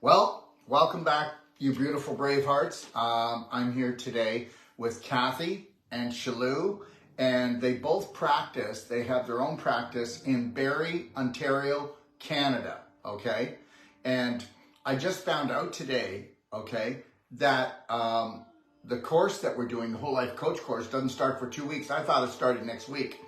Well, welcome back, you beautiful brave hearts. I'm here today with Kathy and Shalou, and they both practice. They have their own practice in Barrie, Ontario, Canada, okay? And I just found out today, okay, that the course that we're doing, the Whole Life Coach course, doesn't start for 2 weeks. I thought it started next week.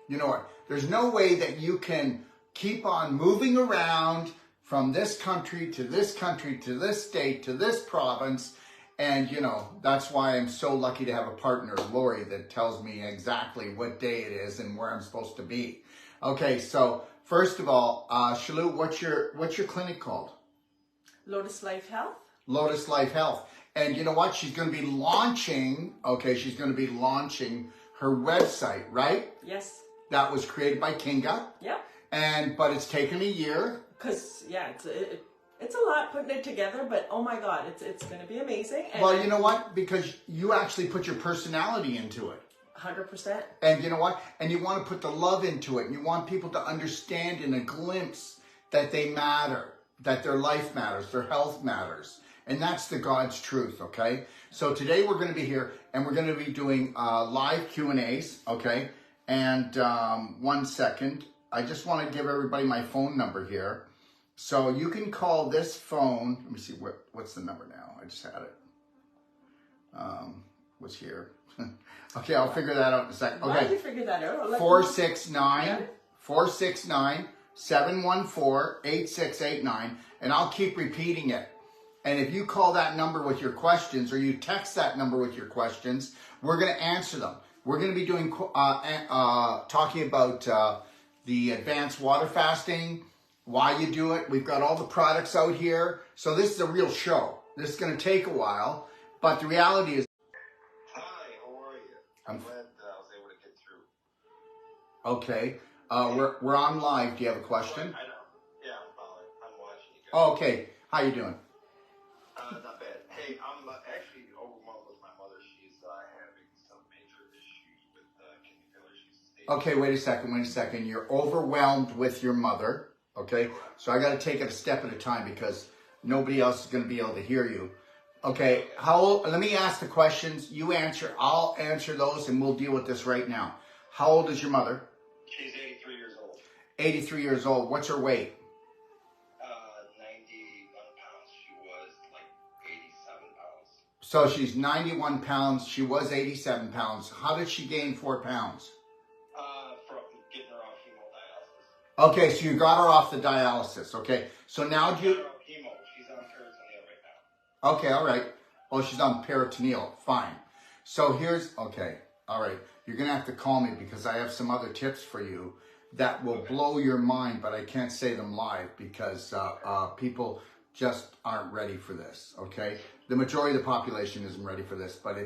You know what? There's no way that you can keep on moving around from this country to this country to this state to this province. And, you know, that's why I'm so lucky to have a partner, Lori, that tells me exactly what day it is and where I'm supposed to be. Okay, so first of all, Shalou, what's your clinic called? Lotus Life Health. Lotus Life Health. And you know what? She's going to be launching, she's going to be launching her website, right? Yes. That was created by Kinga. Yeah. But it's taken a year. Because, yeah, it's a lot putting it together, but oh my God, it's going to be amazing. And well, you know what? Because you actually put your personality into it. 100%. And you know what? And you want to put the love into it. And you want people to understand in a glimpse that they matter, that their life matters, their health matters. And that's the God's truth, okay? So today we're going to be here and we're going to be doing live Q&As, okay? And 1 second. I just want to give everybody my phone number here. So you can call this phone. Let me see, what's the number now? I just had it. What's here? Okay, I'll figure that out in a second. Okay. Why did you figure that out? 469-714-8689. And I'll keep repeating it. And if you call that number with your questions or you text that number with your questions, we're going to answer them. We're going to be doing talking about the advanced water fasting, why you do it. We've got all the products out here. So this is a real show. This is going to take a while, but the reality is... Hi, how are you? I'm glad I was able to get through. Okay. We're on live. Do you have a question? I know. Yeah, I'm following. I'm watching you guys. Oh, okay. How you doing? Not bad. Hey, I'm actually overwhelmed with my mother. She's having some major issues with kidney failure. She's Okay, wait a second. You're overwhelmed with your mother. Okay, so I got to take it a step at a time because nobody else is going to be able to hear you. Okay, how old? Let me ask the questions. You answer. I'll answer those, and we'll deal with this right now. How old is your mother? She's 83 years old. 83 years old. What's her weight? 91 pounds. She was like 87 pounds. So she's 91 pounds. She was 87 pounds. How did she gain 4 pounds? From getting her off hemodialysis. Okay, so you got her off the dialysis. Okay, so now do you... Chemo. She's on peritoneal right now. Okay, all right. Oh, she's on peritoneal. Fine. So here's... Okay, all right. You're going to have to call me because I have some other tips for you that will blow your mind, but I can't say them live because people just aren't ready for this, okay? The majority of the population isn't ready for this, but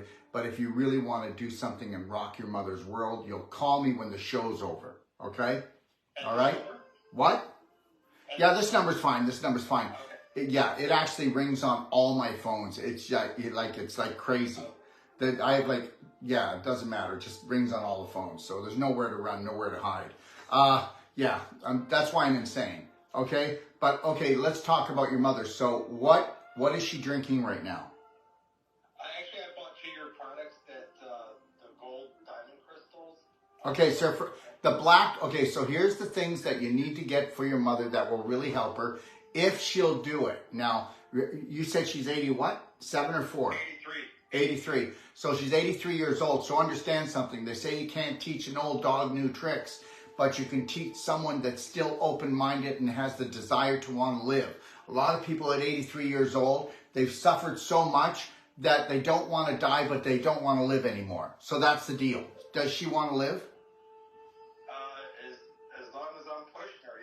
if you really want to do something and rock your mother's world, you'll call me when the show's over, okay? All right? What? Yeah, this number's fine. This number's fine. Yeah, it actually rings on all my phones. It's like crazy. That I have it doesn't matter. It just rings on all the phones. So there's nowhere to run, nowhere to hide. That's why I'm insane. Okay? But okay, let's talk about your mother. So what is she drinking right now? Actually, I bought 2 of your products that the gold diamond crystals. Okay, so for the black, okay, so here's the things that you need to get for your mother that will really help her if she'll do it. Now, you said she's 80 what? 7 or 4? 83. So she's 83 years old. So understand something. They say you can't teach an old dog new tricks, but you can teach someone that's still open-minded and has the desire to want to live. A lot of people at 83 years old, they've suffered so much that they don't want to die, but they don't want to live anymore. So that's the deal. Does she want to live? As long as I'm pushing her,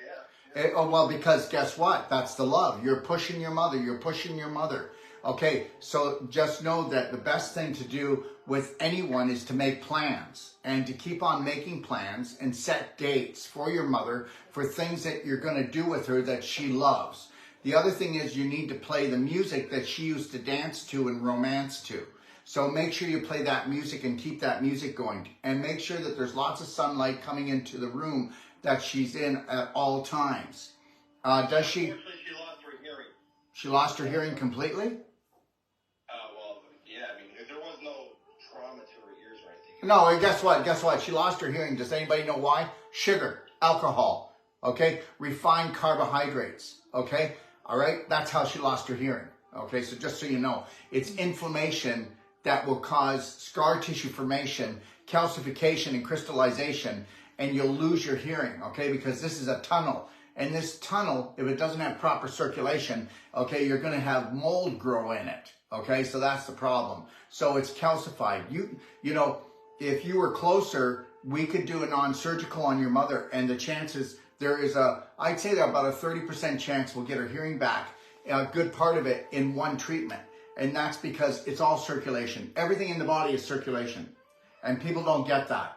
yeah. Oh, well, because guess what? That's the love. You're pushing your mother. You're pushing your mother. Okay, so just know that the best thing to do with anyone is to make plans and to keep on making plans and set dates for your mother for things that you're going to do with her that she loves. The other thing is you need to play the music that she used to dance to and romance to. So make sure you play that music and keep that music going. And make sure that there's lots of sunlight coming into the room that she's in at all times. Does she... Unfortunately, she lost her hearing. She lost her hearing completely? Well, yeah, I mean, there was no trauma to her ears or anything. No, and guess what? Guess what? She lost her hearing. Does anybody know why? Sugar, alcohol, okay? Refined carbohydrates, okay? All right? That's how she lost her hearing, okay? So just so you know, it's inflammation that will cause scar tissue formation, calcification, and crystallization, and you'll lose your hearing, okay? Because this is a tunnel. And this tunnel, if it doesn't have proper circulation, okay, you're going to have mold grow in it, okay? So that's the problem. So it's calcified. You know, if you were closer, we could do a non-surgical on your mother, and the chances, I'd say there about a 30% chance we'll get her hearing back, a good part of it in one treatment. And that's because it's all circulation. Everything in the body is circulation. And people don't get that.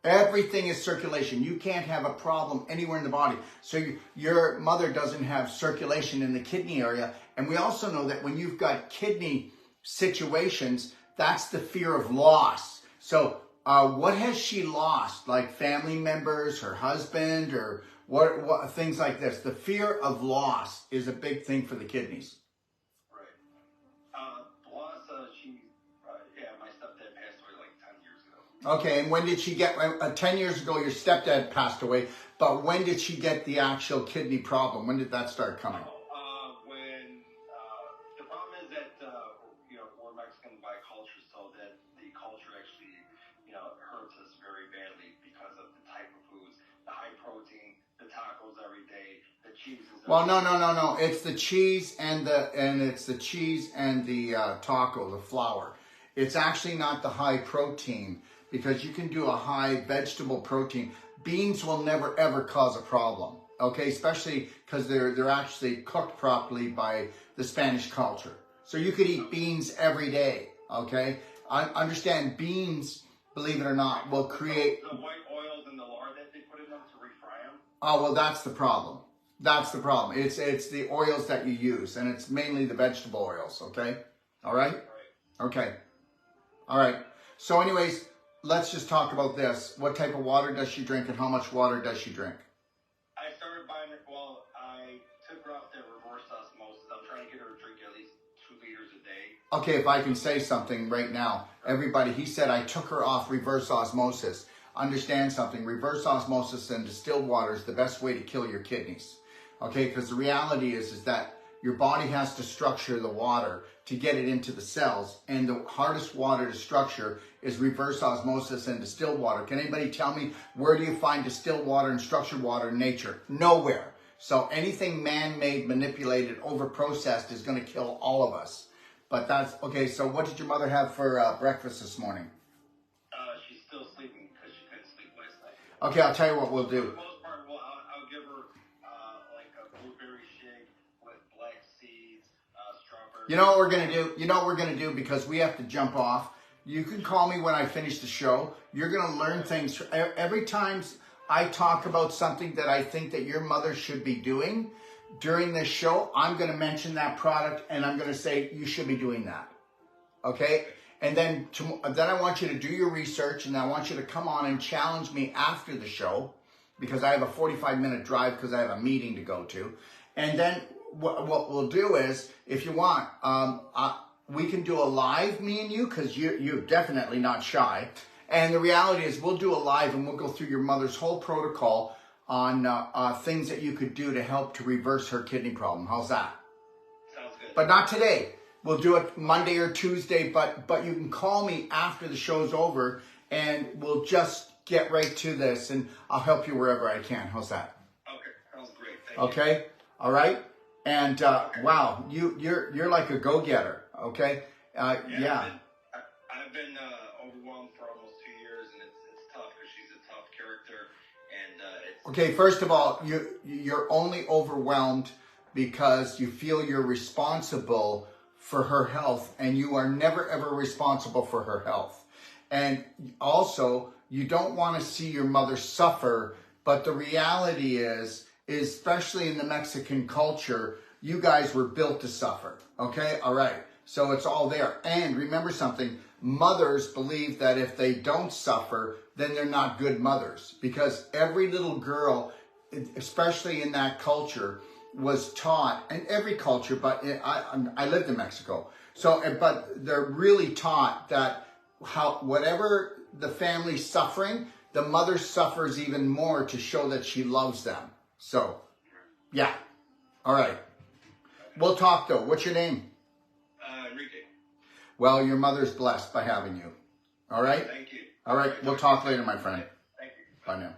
Everything is circulation. You can't have a problem anywhere in the body. So your mother doesn't have circulation in the kidney area. And we also know that when you've got kidney situations, that's the fear of loss. So what has she lost? Like family members, her husband, or what things like this. The fear of loss is a big thing for the kidneys. Okay, and when did she get, 10 years ago your stepdad passed away, but when did she get the actual kidney problem? When did that start coming? The problem is that, we're Mexican by culture, so that the culture actually, hurts us very badly because of the type of foods, the high protein, the tacos every day, the cheeses. Well, no. It's the cheese and the taco, the flour. It's actually not the high protein, because you can do a high vegetable protein. Beans will never ever cause a problem, okay? Especially because they're actually cooked properly by the Spanish culture. So you could eat beans every day, okay? I understand beans, believe it or not, will create... The white oils and the lard that they put in them to refry them? Oh, well, that's the problem. That's the problem. It's the oils that you use, and it's mainly the vegetable oils, okay? All right? Okay. All right. So anyways, let's just talk about this. What type of water does she drink, and how much water does she drink? I started buying it, I took her off that reverse osmosis. I'm trying to get her to drink at least 2 liters a day. Okay, if I can say something right now. Everybody, he said I took her off reverse osmosis. Understand something. Reverse osmosis and distilled water is the best way to kill your kidneys. Okay, because the reality is that your body has to structure the water to get it into the cells, and the hardest water to structure is reverse osmosis and distilled water. Can anybody tell me, where do you find distilled water and structured water in nature? Nowhere. So anything man-made, manipulated, over-processed is going to kill all of us. But that's, okay, so what did your mother have for breakfast this morning? She's still sleeping because she couldn't sleep last night. Okay, I'll tell you what we'll do. For the most part, I'll give her like a blueberry shake with black seeds, strawberries. You know what we're going to do? You know what we're going to do, because we have to jump off. You can call me when I finish the show. You're going to learn things. Every time I talk about something that I think that your mother should be doing during this show, I'm going to mention that product, and I'm going to say you should be doing that. Okay? And then I want you to do your research, and I want you to come on and challenge me after the show, because I have a 45-minute drive because I have a meeting to go to. And then what we'll do is, if you want, we can do a live, me and you, because you're definitely not shy. And the reality is we'll do a live, and we'll go through your mother's whole protocol on things that you could do to help to reverse her kidney problem. How's that? Sounds good. But not today. We'll do it Monday or Tuesday, but you can call me after the show's over, and we'll just get right to this, and I'll help you wherever I can. How's that? Okay, sounds great. Thank you. Okay, all right. And wow, you're like a go-getter. Okay, yeah. I've been overwhelmed for almost 2 years, and it's tough because she's a tough character, and it's... Okay, first of all, you're only overwhelmed because you feel you're responsible for her health, and you are never ever responsible for her health. And also, you don't want to see your mother suffer, but the reality is, especially in the Mexican culture, you guys were built to suffer. Okay, all right. So it's all there. And remember something, mothers believe that if they don't suffer, then they're not good mothers. Because every little girl, especially in that culture, was taught, and every culture, but I lived in Mexico, so but they're really taught that whatever the family's suffering, the mother suffers even more to show that she loves them. So, yeah. All right. We'll talk though. What's your name? Enrique. Well, your mother's blessed by having you. All right? Thank you. All right. We'll talk later, my friend. Thank you. Bye now.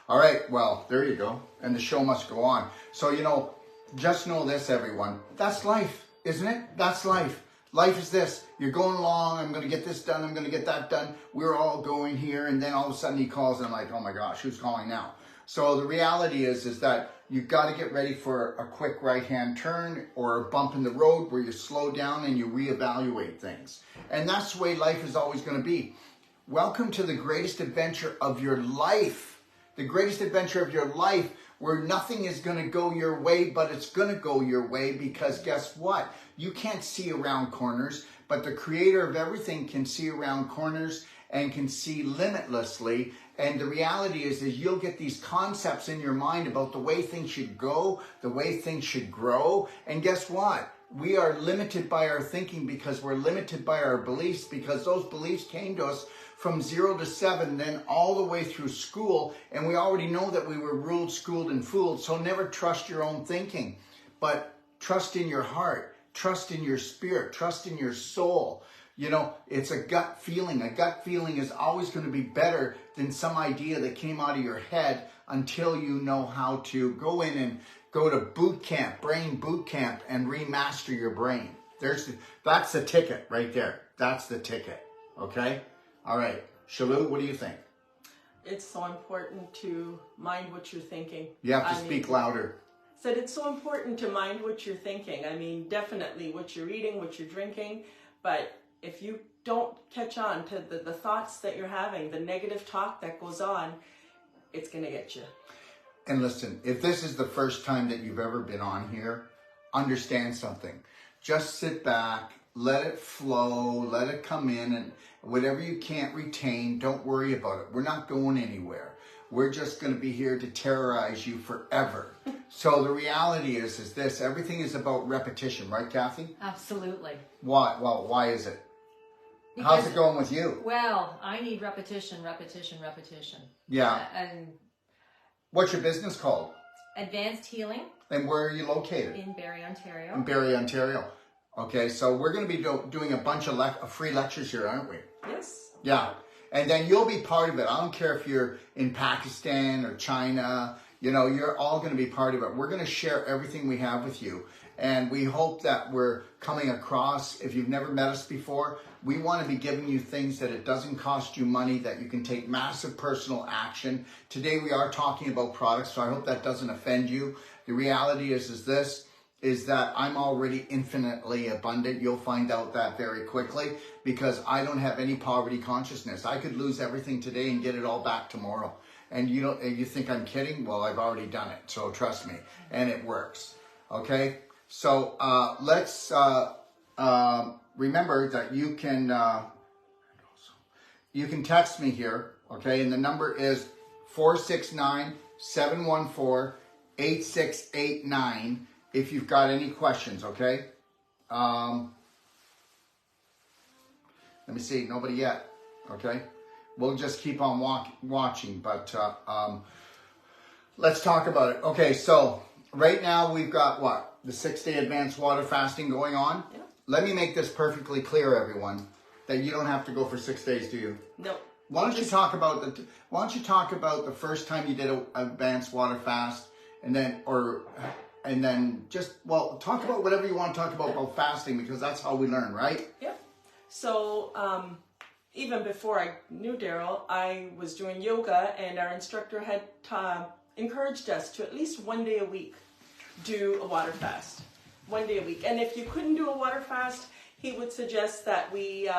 All right. Well, there you go. And the show must go on. So, just know this, everyone. That's life, isn't it? That's life. Life is this. You're going along. I'm going to get this done. I'm going to get that done. We're all going here. And then all of a sudden he calls and I'm like, oh my gosh, who's calling now? So the reality is that you've got to get ready for a quick right-hand turn or a bump in the road where you slow down and you reevaluate things. And that's the way life is always going to be. Welcome to the greatest adventure of your life. The greatest adventure of your life, where nothing is going to go your way, but it's going to go your way, because guess what? You can't see around corners, but the creator of everything can see around corners and can see limitlessly. And the reality is you'll get these concepts in your mind about the way things should go, the way things should grow. And guess what? We are limited by our thinking because we're limited by our beliefs, because those beliefs came to us from 0 to 7, then all the way through school. And we already know that we were ruled, schooled, and fooled. So never trust your own thinking, but trust in your heart, trust in your spirit, trust in your soul. It's a gut feeling. A gut feeling is always going to be better than some idea that came out of your head, until you know how to go in and go to boot camp, brain boot camp, and remaster your brain. That's the ticket right there. That's the ticket. Okay? All right. Shalou, what do you think? It's so important to mind what you're thinking. You have to speak louder. Said it's so important to mind what you're thinking. I mean, definitely what you're eating, what you're drinking, but if you don't catch on to the thoughts that you're having, the negative talk that goes on, it's going to get you. And listen, if this is the first time that you've ever been on here, understand something. Just sit back, let it flow, let it come in, and whatever you can't retain, don't worry about it. We're not going anywhere. We're just going to be here to terrorize you forever. So the reality is this: everything is about repetition, right, Kathy? Absolutely. Why? Well, why is it? Because, how's it going with you? Well, I need repetition, repetition, repetition. Yeah. And what's your business called? Advanced Healing. And where are you located? In Barrie, Ontario. In Barrie, Ontario. Okay, so we're going to be doing a bunch of free lectures here, aren't we? Yes. Yeah. And then you'll be part of it. I don't care if you're in Pakistan or China, you're all going to be part of it. We're going to share everything we have with you. And we hope that we're coming across. If you've never met us before, we want to be giving you things that it doesn't cost you money, that you can take massive personal action. Today we are talking about products, so I hope that doesn't offend you. The reality is that I'm already infinitely abundant. You'll find out that very quickly, because I don't have any poverty consciousness. I could lose everything today and get it all back tomorrow. And you think I'm kidding? Well, I've already done it, so trust me. And it works. Okay? So let's remember that you can text me here, okay? And the number is 469-714-8689 if you've got any questions, okay? Let me see, nobody yet, okay? We'll just keep on watching, but let's talk about it. Okay, so right now we've got what? The 6-day advanced water fasting going on. Yeah. Let me make this perfectly clear, everyone, that you don't have to go for 6 days, do you? No. Why don't you talk about the first time you did an advanced water fast, and then talk about whatever you want to talk about fasting, because that's how we learn, right? Yeah. So even before I knew Daryl, I was doing yoga, and our instructor had encouraged us to at least 1 day a week do a water fast. 1 day a week. And if you couldn't do a water fast, he would suggest that we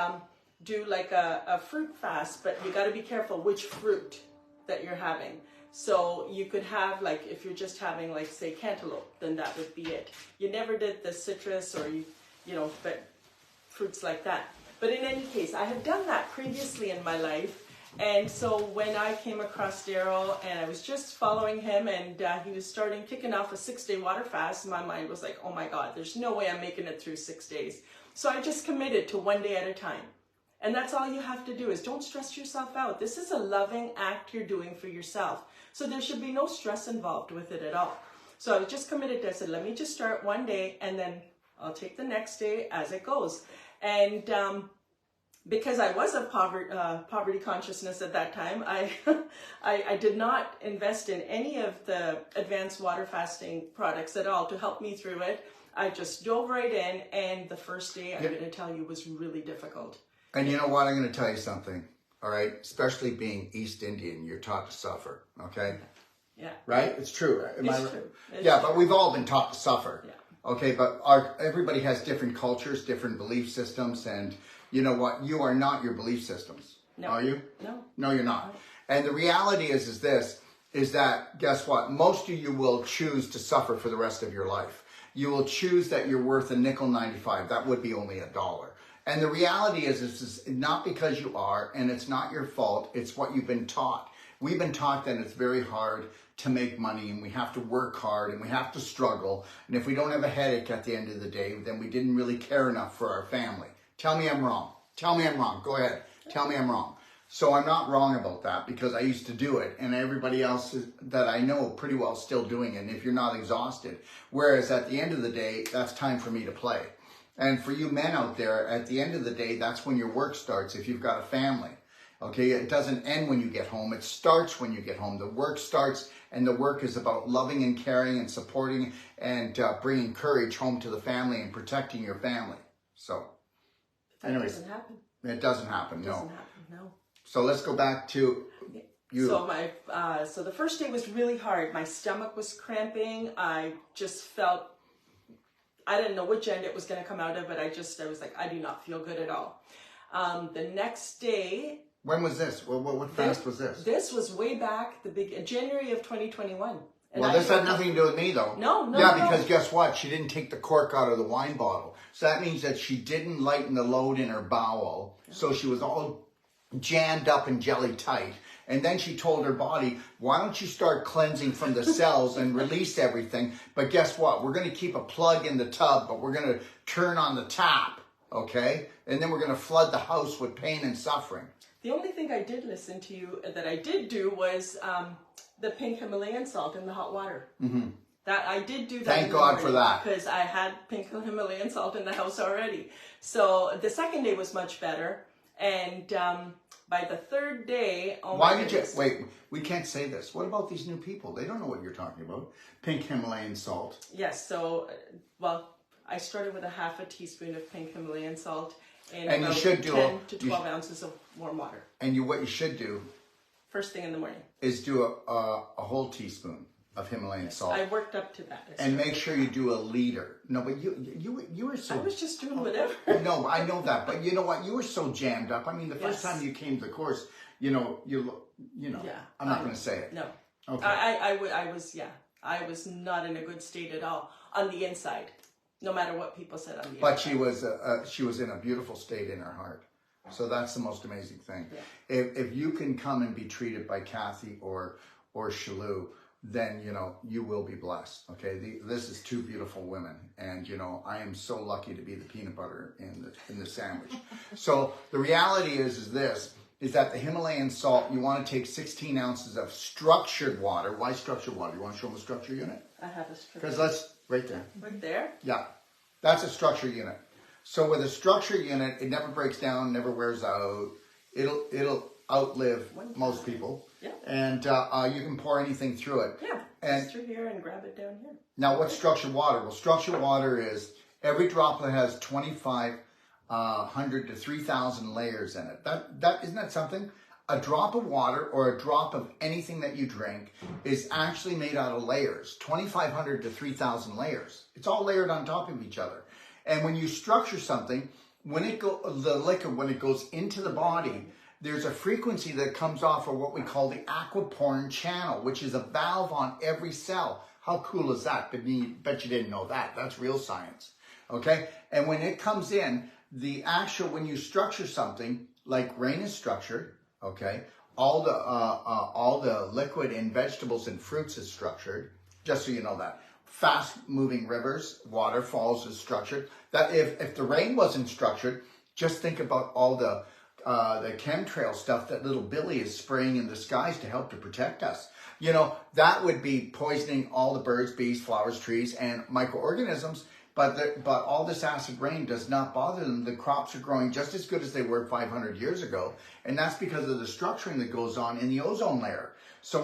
do like a fruit fast, but you got to be careful which fruit that you're having. So you could have, like, if you're just having, like, say, cantaloupe, then that would be it. You never did the citrus or, but fruits like that. But in any case, I have done that previously in my life, And so when I came across Daryl and I was just following him and he was kicking off a 6-day water fast, my mind was like, oh my God, there's no way I'm making it through 6 days. So I just committed to 1 day at a time. And that's all you have to do is don't stress yourself out. This is a loving act you're doing for yourself. So there should be no stress involved with it at all. So I was just committed to, I said, let me just start 1 day and then I'll take the next day as it goes. And because I was of poverty consciousness at that time, I did not invest in any of the advanced water fasting products at all to help me through it. I just dove right in, and the first day, I'm going to tell you, was really difficult. And you know what? I'm going to tell you something, all right? Especially being East Indian, you're taught to suffer, okay? Yeah. Right? It's true. It's true. But we've all been taught to suffer. Yeah. Okay, but everybody has different cultures, different belief systems, and you know what? You are not your belief systems. No. Are you? No. No, you're not. And the reality is that, guess what? Most of you will choose to suffer for the rest of your life. You will choose that you're worth a nickel-95. That would be only $1. And the reality is not because you are, and it's not your fault. It's what you've been taught. We've been taught that it's very hard to make money, and we have to work hard, and we have to struggle. And if we don't have a headache at the end of the day, then we didn't really care enough for our family. Tell me I'm wrong. Tell me I'm wrong. Go ahead. Tell me I'm wrong. So I'm not wrong about that because I used to do it, and everybody else that I know pretty well still doing it, and if you're not exhausted. Whereas at the end of the day, that's time for me to play. And for you men out there, at the end of the day, that's when your work starts if you've got a family. Okay, it doesn't end when you get home. It starts when you get home. The work starts, and the work is about loving and caring and supporting and bringing courage home to the family and protecting your family. So, anyways, That doesn't happen. It doesn't happen, It doesn't happen, no. So let's go back to you. So the first day was really hard. My stomach was cramping. I just felt, I didn't know which end it was going to come out of, but I was like, I do not feel good at all. The next day. When was this? What fast was this? This was way back, January of 2021. And well, this had nothing to do with me, though. No. Because guess what? She didn't take the cork out of the wine bottle. So that means that she didn't lighten the load in her bowel. So she was all jammed up and jelly tight. And then she told her body, why don't you start cleansing from the cells and release everything? But guess what? We're going to keep a plug in the tub, but we're going to turn on the tap, okay? And then we're going to flood the house with pain and suffering. The only thing I did listen to you that I did do was the pink Himalayan salt in the hot water. Mm-hmm. That I did do that. Thank God for that. Because I had pink Himalayan salt in the house already. So the second day was much better. And by the third day, wait, we can't say this. What about these new people? They don't know what you're talking about. Pink Himalayan salt. Yes, so, I started with a half a teaspoon of pink Himalayan salt and you about should do 10 to 12 ounces of warm water. And what you should do first thing in the morning is do a whole teaspoon of Himalayan salt. I worked up to that. And make sure you do a liter. No, but you were so... I was just doing whatever. No, I know that. But you know what? You were so jammed up. I mean, the first time you came to the course, yeah, I'm not going to say it. No. Okay. I was not in a good state at all on the inside, no matter what people said on the But inside. she was in a beautiful state in her heart. So that's the most amazing thing. Yeah. If you can come and be treated by Kathy or Shalou, then, you will be blessed, okay? This is two beautiful women, and, I am so lucky to be the peanut butter in the sandwich. So the reality is that the Himalayan salt, you want to take 16 ounces of structured water. Why structured water? You want to show them a structure unit? I have a structure. Because right there. Right there? Yeah, that's a structure unit. So with a structure unit, it never breaks down, never wears out. It'll outlive most people. Yeah. And you can pour anything through it. Yeah. And just through here and grab it down here. Now, what's structured water? Well, structured water is every droplet has 2,500 to 3,000 layers in it. That isn't that something? A drop of water or a drop of anything that you drink is actually made out of layers, 2,500 to 3,000 layers. It's all layered on top of each other. And when you structure something, the liquid, when it goes into the body, there's a frequency that comes off of what we call the aquaporin channel, which is a valve on every cell. How cool is that? Bet you didn't know that. That's real science. Okay? And when it comes in, when you structure something, like rain is structured, okay? all the liquid in vegetables and fruits is structured. Just so you know that. Fast-moving rivers, waterfalls is structured. That if the rain wasn't structured, just think about all the chemtrail stuff that little Billy is spraying in the skies to help to protect us. You know, that would be poisoning all the birds, bees, flowers, trees, and microorganisms. But all this acid rain does not bother them. The crops are growing just as good as they were 500 years ago, and that's because of the structuring that goes on in the ozone layer. So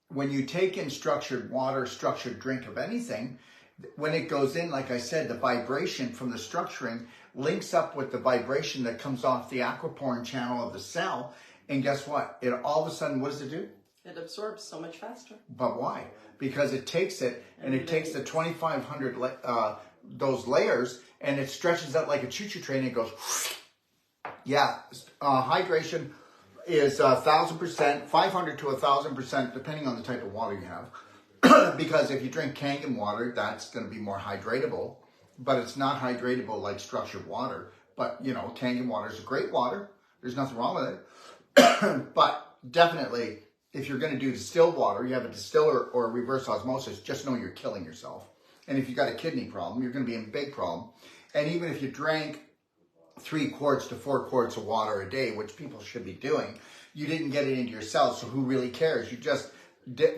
when you take in structured water, structured drink of anything, when it goes in, like I said, the vibration from the structuring links up with the vibration that comes off the aquaporin channel of the cell. And guess what? It all of a sudden, what does it do? It absorbs so much faster. But why? Because it takes it, and it takes the 2,500 those layers, and it stretches out like a choo-choo train, and it goes, yeah, hydration is 1,000%, 500 to 1,000%, depending on the type of water you have. Because if you drink Kangen water, that's going to be more hydratable, but it's not hydratable like structured water. But, you know, Kangen water is a great water. There's nothing wrong with it. But definitely, if you're going to do distilled water, you have a distiller or a reverse osmosis, just know you're killing yourself. And if you've got a kidney problem, you're going to be in a big problem. And even if you drank 3 quarts to 4 quarts of water a day, which people should be doing, you didn't get it into your cells, so who really cares? You just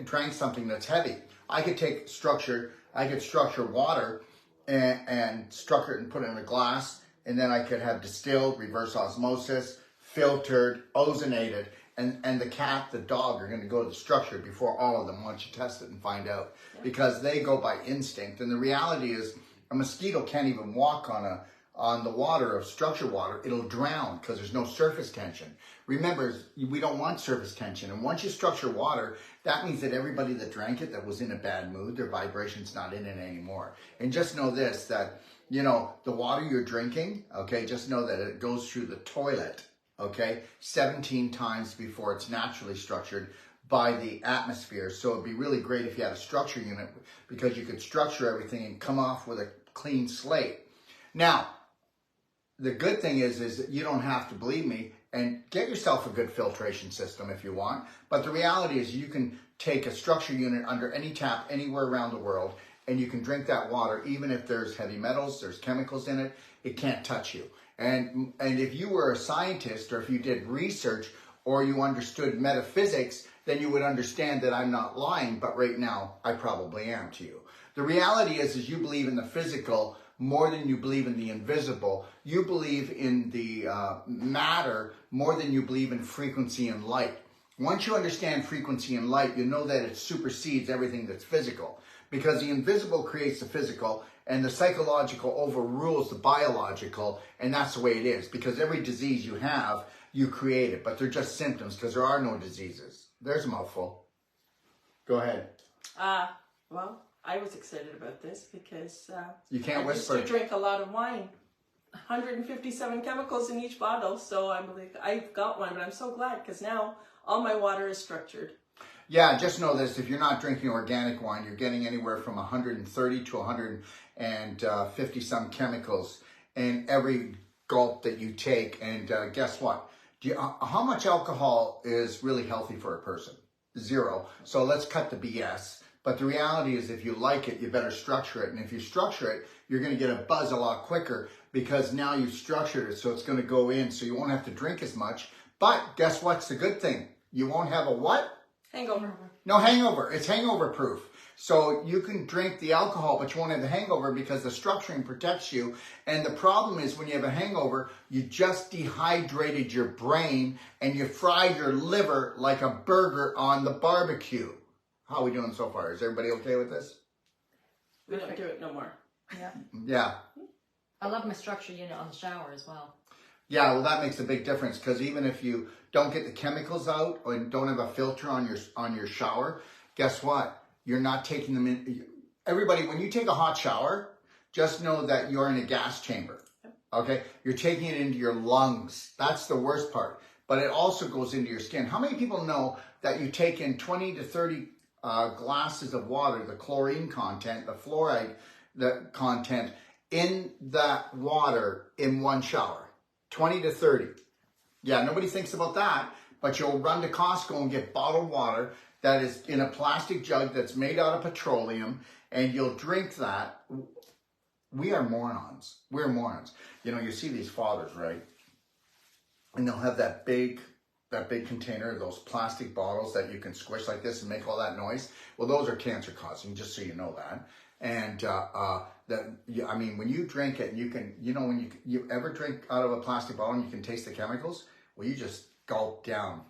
drank something that's heavy. I could structure water and structure it and put it in a glass, and then I could have distilled, reverse osmosis, filtered, ozonated, and the cat, the dog are going to go to the structure before all of them once you test it and find out, because they go by instinct. And the reality is a mosquito can't even walk on the water of structured water. It'll drown because there's no surface tension. Remember, we don't want surface tension. And once you structure water, that means that everybody that drank it that was in a bad mood, their vibration's not in it anymore. And just know this, that, you know, the water you're drinking, okay, just know that it goes through the toilet, okay, 17 times before it's naturally structured by the atmosphere. So it'd be really great if you had a structure unit, because you could structure everything and come off with a clean slate. Now, the good thing is that you don't have to believe me, and get yourself a good filtration system if you want. But the reality is you can take a structure unit under any tap anywhere around the world, and you can drink that water, even if there's heavy metals, there's chemicals in it, it can't touch you. And if you were a scientist, or if you did research, or you understood metaphysics, then you would understand that I'm not lying, but right now I probably am to you. The reality is you believe in the physical more than you believe in the invisible. You believe in the matter more than you believe in frequency and light. Once you understand frequency and light, you know that it supersedes everything that's physical, because the invisible creates the physical, and the psychological overrules the biological, and that's the way it is, because every disease you have, you create it, but they're just symptoms, because there are no diseases. There's a mouthful. Go ahead. Well, I was excited about this because you can't I whisper. used to drink a lot of wine. 157 chemicals in each bottle, so I'm like, I've got one, but I'm so glad, because now all my water is structured. Yeah, just know this, if you're not drinking organic wine, you're getting anywhere from 130 to 150 some chemicals in every gulp that you take. And guess what? How much alcohol is really healthy for a person? 0. So let's cut the BS. But the reality is, if you like it, you better structure it. And if you structure it, you're going to get a buzz a lot quicker, because now you've structured it, so it's going to go in, so you won't have to drink as much. But guess what's the good thing? You won't have a what? Hangover. No hangover. It's hangover proof. So you can drink the alcohol, but you won't have the hangover, because the structuring protects you. And the problem is, when you have a hangover, you just dehydrated your brain and you fried your liver like a burger on the barbecue. How are we doing so far? Is everybody okay with this? We don't do it no more. Yeah. Yeah. I love my structure unit on the shower as well. Yeah, well, that makes a big difference, because even if you don't get the chemicals out or don't have a filter on your shower, guess what? You're not taking them in. Everybody, when you take a hot shower, just know that you're in a gas chamber. Okay? You're taking it into your lungs. That's the worst part. But it also goes into your skin. How many people know that you take in 20 to 30 glasses of water, the chlorine content, the fluoride content in that water in one shower? 20 to 30. Yeah, nobody thinks about that, but you'll run to Costco and get bottled water that is in a plastic jug that's made out of petroleum, and you'll drink that. We are morons. We're morons. You know, you see these fathers, right? And they'll have that big container, those plastic bottles that you can squish like this and make all that noise. Well, those are cancer causing, just so you know that. And I mean, when you drink it, and you can, you know, when you ever drink out of a plastic bottle and you can taste the chemicals, well, you just gulp down.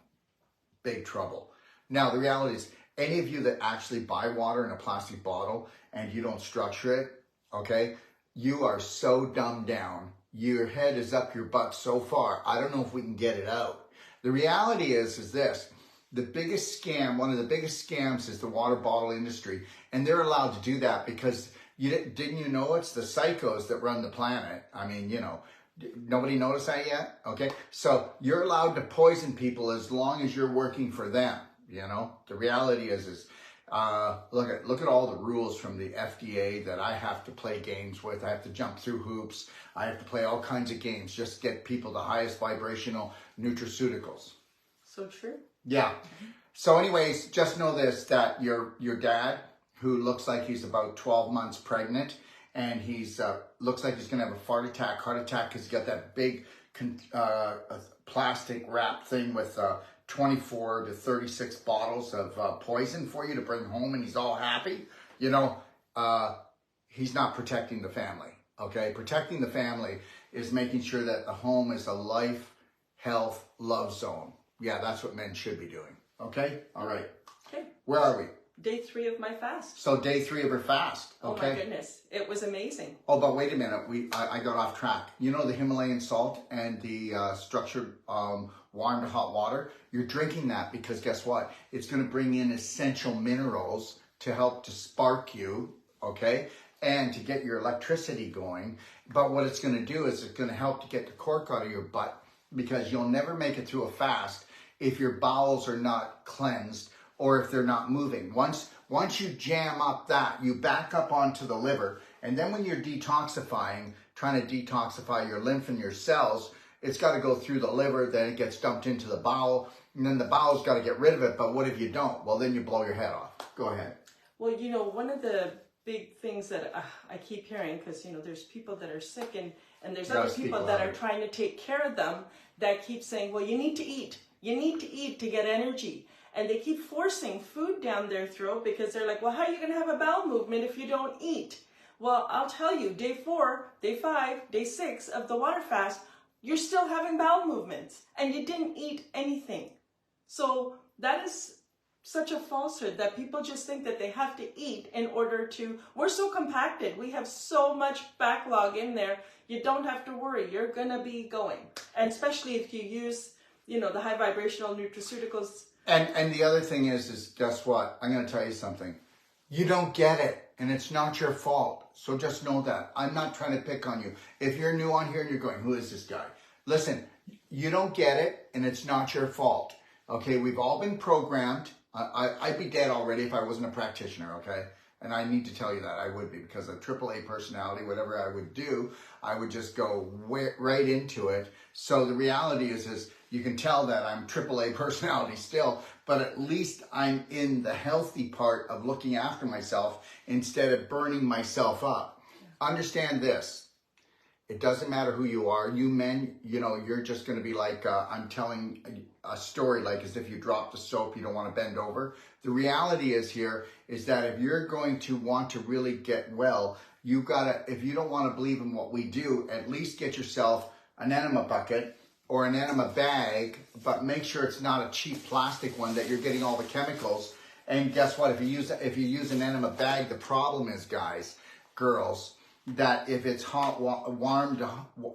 Big trouble. Now, the reality is, any of you that actually buy water in a plastic bottle and you don't structure it, okay, you are so dumbed down. Your head is up your butt so far. I don't know if we can get it out. The reality is this. The biggest scam, one of the biggest scams, is the water bottle industry. And they're allowed to do that because, didn't you know it's the psychos that run the planet? I mean, you know, nobody noticed that yet? Okay, so you're allowed to poison people as long as you're working for them, you know? The reality is look at all the rules from the FDA that I have to play games with. I have to jump through hoops. I have to play all kinds of games just to get people the highest vibrational nutraceuticals. So true. Yeah. So anyways, just know this, that your dad, who looks like he's about 12 months pregnant, and he's looks like he's going to have a heart attack because he's got that big plastic wrap thing with 24 to 36 bottles of poison for you to bring home, and he's all happy. You know, he's not protecting the family, okay? Protecting the family is making sure that the home is a life, health, love zone. Yeah, that's what men should be doing, okay? All right. Okay. Where are we? Day 3 of my fast. So day 3 of her fast, okay? Oh my goodness, it was amazing. Oh, but wait a minute, I got off track. You know the Himalayan salt and the structured warm to hot water? You're drinking that because guess what? It's going to bring in essential minerals to help to spark you, okay? And to get your electricity going. But what it's going to do is it's going to help to get the cork out of your butt, because you'll never make it through a fast if your bowels are not cleansed or if they're not moving. Once you jam up that, you back up onto the liver, and then when you're detoxifying, trying to detoxify your lymph and your cells, it's got to go through the liver, then it gets dumped into the bowel, and then the bowel's got to get rid of it. But what if you don't? Well, then you blow your head off. Go ahead. Well, you know, one of the big things that I keep hearing, because, you know, there's people that are sick and there's other people that are trying to take care of them that keep saying, well, you need to eat. You need to eat to get energy. And they keep forcing food down their throat because they're like, well, how are you going to have a bowel movement if you don't eat? Well, I'll tell you, day 4, day 5, day 6 of the water fast, you're still having bowel movements and you didn't eat anything. So that is such a falsehood that people just think that they have to eat in order to, we're so compacted. We have so much backlog in there. You don't have to worry. You're going to be going. And especially if you use, you know, the high vibrational nutraceuticals. And the other thing is guess what? I'm going to tell you something. You don't get it, and it's not your fault. So just know that. I'm not trying to pick on you. If you're new on here and you're going, who is this guy? Listen, you don't get it, and it's not your fault. Okay, we've all been programmed. I'd be dead already if I wasn't a practitioner, okay? And I need to tell you that I would be, because of AAA personality, whatever I would do, I would just go right into it. So the reality is you can tell that I'm AAA personality still, but at least I'm in the healthy part of looking after myself instead of burning myself up. Understand this. It doesn't matter who you are. You men, you know, you're just going to be like, I'm telling a story like as if you dropped the soap, you don't want to bend over. The reality is that if you're going to want to really get well, you got to, if you don't want to believe in what we do, at least get yourself an enema bucket or an enema bag, but make sure it's not a cheap plastic one that you're getting all the chemicals. And guess what? If you use an enema bag, the problem is, guys, girls, that if it's hot, warm,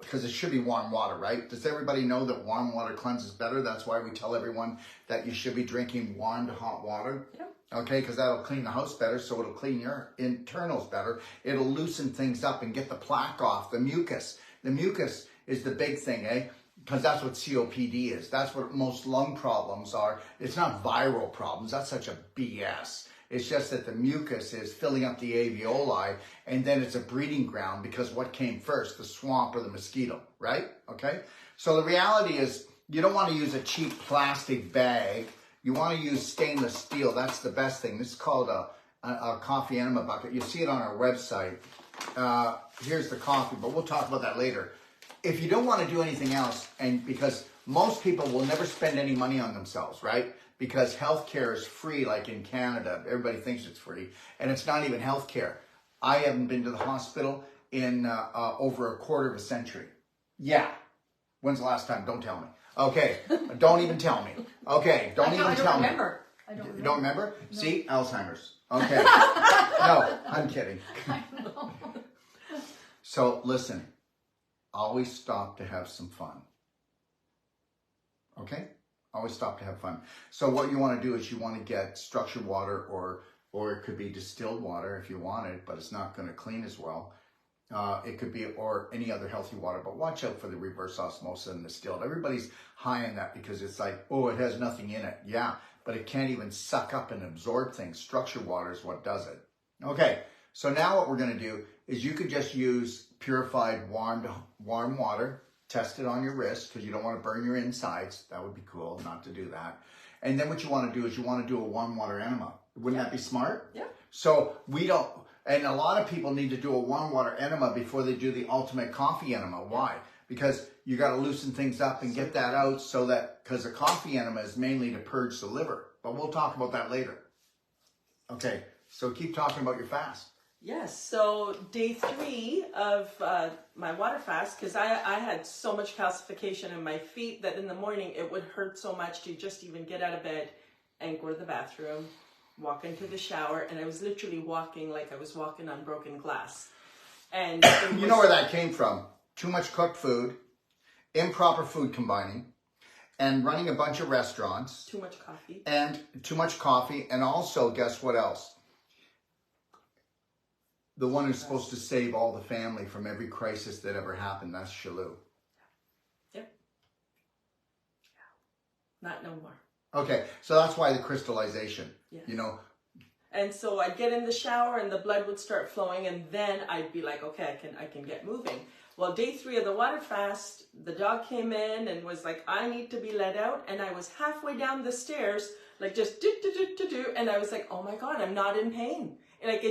because it should be warm water, right? Does everybody know that warm water cleanses better? That's why we tell everyone that you should be drinking warm to hot water. Yep. Okay, because that'll clean the house better, so it'll clean your internals better. It'll loosen things up and get the plaque off, the mucus. The mucus is the big thing, eh? Because that's what COPD is. That's what most lung problems are. It's not viral problems. That's such a BS. It's just that the mucus is filling up the alveoli, and then it's a breeding ground because what came first, the swamp or the mosquito, right? Okay? So the reality is you don't want to use a cheap plastic bag. You want to use stainless steel. That's the best thing. This is called a coffee enema bucket. You see it on our website. Here's the coffee, but we'll talk about that later. If you don't want to do anything else, and because most people will never spend any money on themselves, right? Because healthcare is free, like in Canada. Everybody thinks it's free, and it's not even healthcare. I haven't been to the hospital in over a quarter of a century. Yeah. When's the last time? Don't tell me. Okay. Don't even tell me. Okay. Don't even tell me. I don't remember. You don't remember? No. See? Alzheimer's. Okay. No, I'm kidding. I know. So listen, always stop to have some fun. Okay? Always stop to have fun. So what you want to do is you want to get structured water, or it could be distilled water if you want it, but it's not going to clean as well. It could be, or any other healthy water, but watch out for the reverse osmosis and distilled. Everybody's high on that because it's like, oh, it has nothing in it. Yeah, but it can't even suck up and absorb things. Structured water is what does it. Okay, so now what we're going to do is you could just use purified warm water, test it on your wrist because you don't want to burn your insides. That would be cool not to do that. And then what you want to do is you want to do a warm water enema. Wouldn't that be smart? Yeah. So we don't, and a lot of people need to do a warm water enema before they do the ultimate coffee enema. Why? Because you got to loosen things up and get that out so that, because a coffee enema is mainly to purge the liver. But we'll talk about that later. Okay, so keep talking about your fast. Yes, so day 3 of my water fast, because I had so much calcification in my feet that in the morning it would hurt so much to just even get out of bed and go to the bathroom, walk into the shower, and I was literally walking like I was walking on broken glass. And you know where that came from? Too much cooked food, improper food combining, and running a bunch of restaurants. Too much coffee. And too much coffee, and also, guess what else? The one who's supposed to save all the family from every crisis that ever happened, that's Shalou. Yep. Not no more. Okay, so that's why the crystallization, Yes. you know. And so I'd get in the shower and the blood would start flowing, and then I'd be like, okay, I can get moving. Well, day 3 of the water fast, the dog came in and was like, I need to be let out. And I was halfway down the stairs, like just do, and I was like, oh my God, I'm not in pain. And like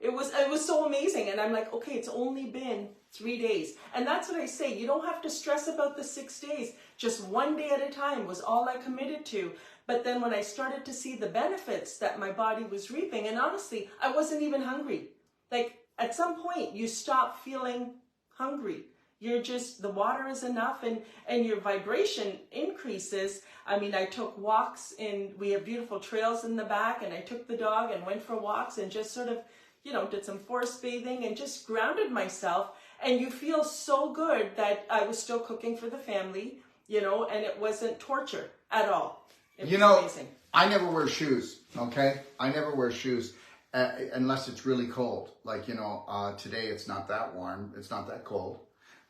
it was so amazing. And I'm like, okay, it's only been 3 days. And that's what I say. You don't have to stress about the 6 days. Just one day at a time was all I committed to. But then when I started to see the benefits that my body was reaping, and honestly, I wasn't even hungry. Like at some point you stop feeling hungry. You're just, the water is enough and your vibration increases. I mean, I took walks we have beautiful trails in the back, and I took the dog and went for walks and just sort of, you know, did some forest bathing and just grounded myself. And you feel so good that I was still cooking for the family, you know, and it wasn't torture at all. It was amazing. I never wear shoes, okay? I never wear shoes unless it's really cold. Like, you know, today it's not that warm. It's not that cold.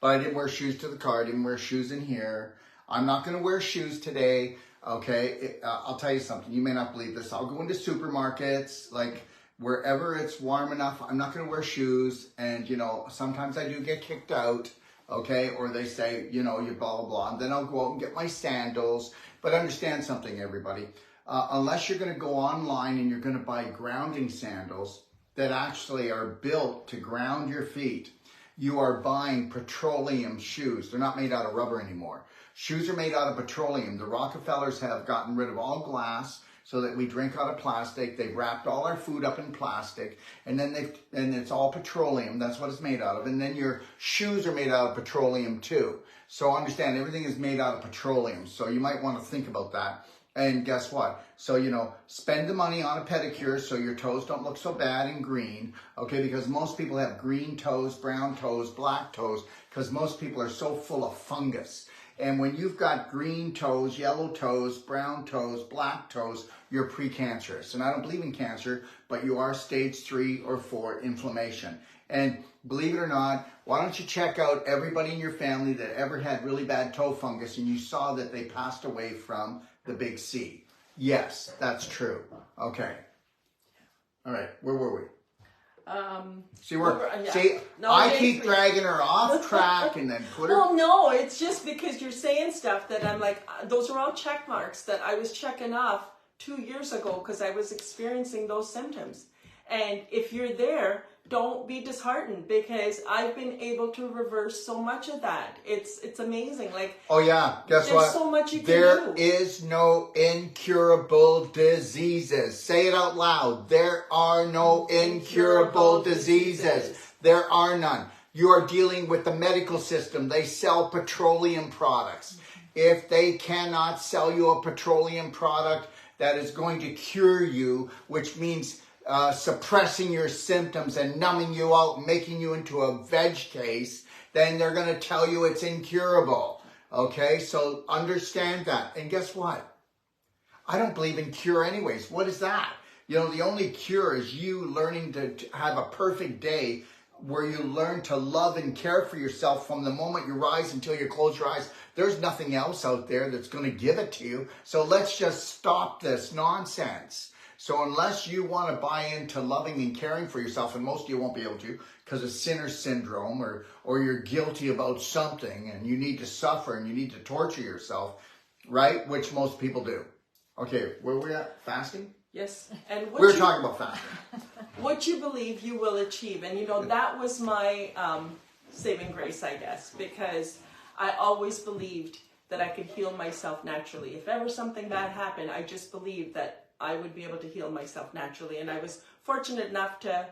But I didn't wear shoes to the car. I didn't wear shoes in here. I'm not going to wear shoes today, okay? I'll tell you something. You may not believe this. I'll go into supermarkets, like wherever it's warm enough. I'm not going to wear shoes. And, you know, sometimes I do get kicked out, okay? Or they say, you know, you blah, blah, blah. And then I'll go out and get my sandals. But understand something, everybody. Unless you're going to go online and you're going to buy grounding sandals that actually are built to ground your feet, you are buying petroleum shoes. They're not made out of rubber anymore. Shoes are made out of petroleum. The Rockefellers have gotten rid of all glass so that we drink out of plastic. They've wrapped all our food up in plastic, and then it's all petroleum. That's what it's made out of. And then your shoes are made out of petroleum too. So understand, everything is made out of petroleum. So you might want to think about that. And guess what? So, you know, spend the money on a pedicure so your toes don't look so bad and green, okay? Because most people have green toes, brown toes, black toes, because most people are so full of fungus. And when you've got green toes, yellow toes, brown toes, black toes, you're precancerous. And I don't believe in cancer, but you are stage 3 or 4 inflammation. And believe it or not, why don't you check out everybody in your family that ever had really bad toe fungus and you saw that they passed away from the big C. Yes, that's true. Okay. All right, where were we? See, we're, yeah. see, No, I day keep 3. dragging her off track and then put her. Well, no, it's just because you're saying stuff that I'm like, those are all check marks that I was checking off 2 years ago because I was experiencing those symptoms. And if you're there, don't be disheartened because I've been able to reverse so much of that. It's amazing. Like, Oh yeah, guess there's what? so much you can There do. is no incurable diseases. Say it out loud. There are no incurable diseases. There are none. You are dealing with the medical system. They sell petroleum products. If they cannot sell you a petroleum product that is going to cure you, which means suppressing your symptoms and numbing you out, making you into a veg case, then they're going to tell you it's incurable. Okay, so understand that. And guess what? I don't believe in cure anyways. What is that? You know, the only cure is you learning to have a perfect day where you learn to love and care for yourself from the moment you rise until you close your eyes. There's nothing else out there that's going to give it to you. So let's just stop this nonsense. So unless you want to buy into loving and caring for yourself, and most of you won't be able to because of sinner syndrome or you're guilty about something and you need to suffer and you need to torture yourself, right? Which most people do. Okay, where were we at? Fasting? Yes. And We were talking about fasting. what you believe you will achieve. And, you know, that was my saving grace, I guess, because I always believed that I could heal myself naturally. If ever something bad happened, I just believed that I would be able to heal myself naturally. And I was fortunate enough to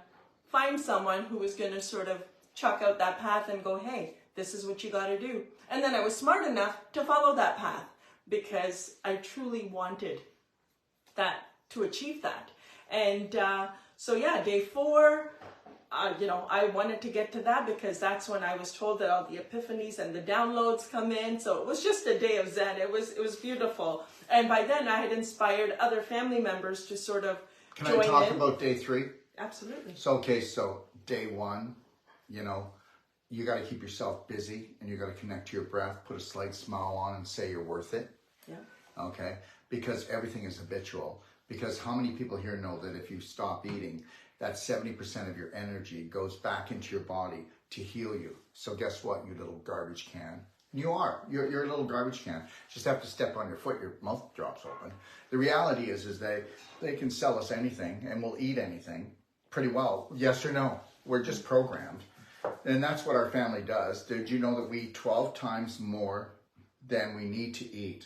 find someone who was going to sort of chuck out that path and go, hey, this is what you got to do. And then I was smart enough to follow that path because I truly wanted that, to achieve that. And so yeah, day 4, you know, I wanted to get to that because that's when I was told that all the epiphanies and the downloads come in. So it was just a day of Zen. It was beautiful. And by then I had inspired other family members to sort of Can join I talk in. about day 3? Absolutely. So, okay, so day 1, you know, you got to keep yourself busy and you got to connect to your breath, put a slight smile on and say you're worth it. Yeah. Okay? Because everything is habitual. Because how many people here know that if you stop eating, that 70% of your energy goes back into your body to heal you. So guess what, you little garbage can? You are. You're a little garbage can. Just have to step on your foot, your mouth drops open. The reality is they can sell us anything and we'll eat anything pretty well. Yes or no? We're just programmed. And that's what our family does. Did you know that we eat 12 times more than we need to eat?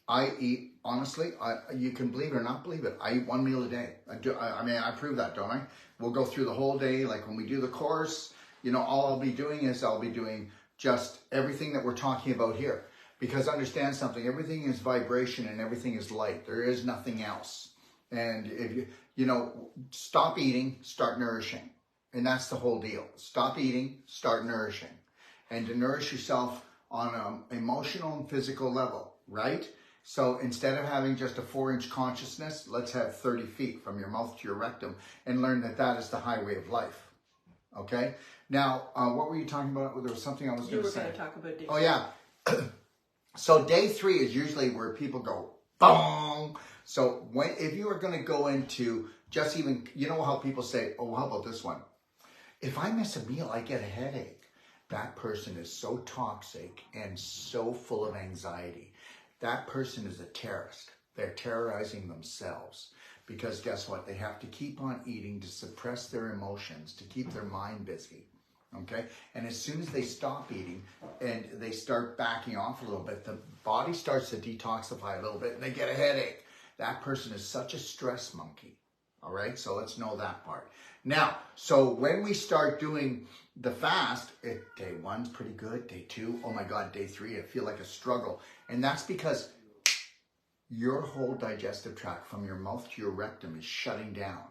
I eat, honestly, you can believe it or not believe it, I eat 1 meal a day. I mean, I prove that, don't I? We'll go through the whole day, like when we do the course, you know, all I'll be doing is I'll be doing just everything that we're talking about here. Because understand something, everything is vibration and everything is light. There is nothing else. And if you know, stop eating, start nourishing. And that's the whole deal. Stop eating, start nourishing. And to nourish yourself on an emotional and physical level, right? So instead of having just a 4-inch consciousness, let's have 30 feet from your mouth to your rectum and learn that that is the highway of life. Okay? Now, what were you talking about? There was something I was going to say. You were going to talk about day 3. Oh, yeah. So day 3 is usually where people go, boom. So if you are going to go into just even, you know how people say, oh, how about this one? If I miss a meal, I get a headache. That person is so toxic and so full of anxiety. That person is a terrorist. They're terrorizing themselves because guess what? They have to keep on eating to suppress their emotions, to keep their mind busy. Okay? And as soon as they stop eating and they start backing off a little bit, the body starts to detoxify a little bit and they get a headache. That person is such a stress monkey. All right? So let's know that part. Now, so when we start doing the fast, day 1's pretty good. Day 2, oh my God, day 3, I feel like a struggle. And that's because your whole digestive tract from your mouth to your rectum is shutting down.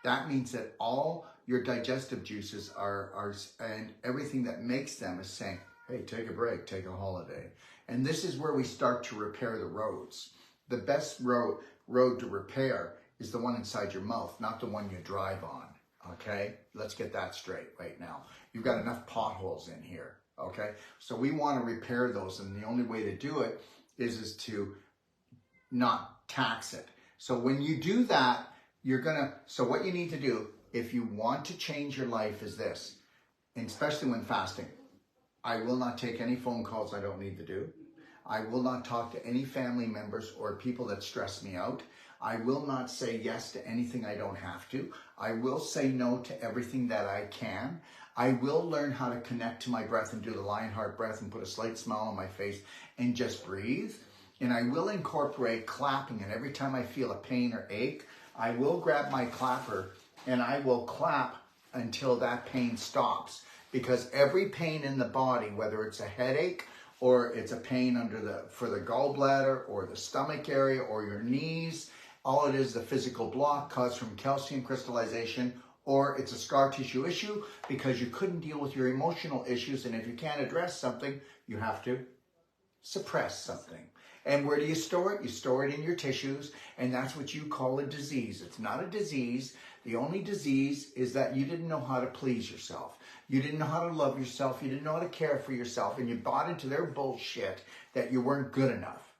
That means that all your digestive juices are and everything that makes them is saying, hey, take a break, take a holiday. And this is where we start to repair the roads. The best road to repair is the one inside your mouth, not the one you drive on. Okay, let's get that straight right now. You've got enough potholes in here. Okay, so we want to repair those, and the only way to do it is to not tax it. So when you do that, so what you need to do, if you want to change your life, is this, and especially when fasting. I will not take any phone calls I don't need to do. I will not talk to any family members or people that stress me out. I will not say yes to anything I don't have to. I will say no to everything that I can. I will learn how to connect to my breath and do the Lionheart breath and put a slight smile on my face and just breathe. And I will incorporate clapping, and every time I feel a pain or ache, I will grab my clapper and I will clap until that pain stops. Because every pain in the body, whether it's a headache or it's a pain for the gallbladder or the stomach area or your knees, all it is a physical block caused from calcium crystallization, or it's a scar tissue issue because you couldn't deal with your emotional issues. And if you can't address something, you have to suppress something. And where do you store it? You store it in your tissues, and that's what you call a disease. It's not a disease. The only disease is that you didn't know how to please yourself. You didn't know how to love yourself. You didn't know how to care for yourself, and you bought into their bullshit that you weren't good enough.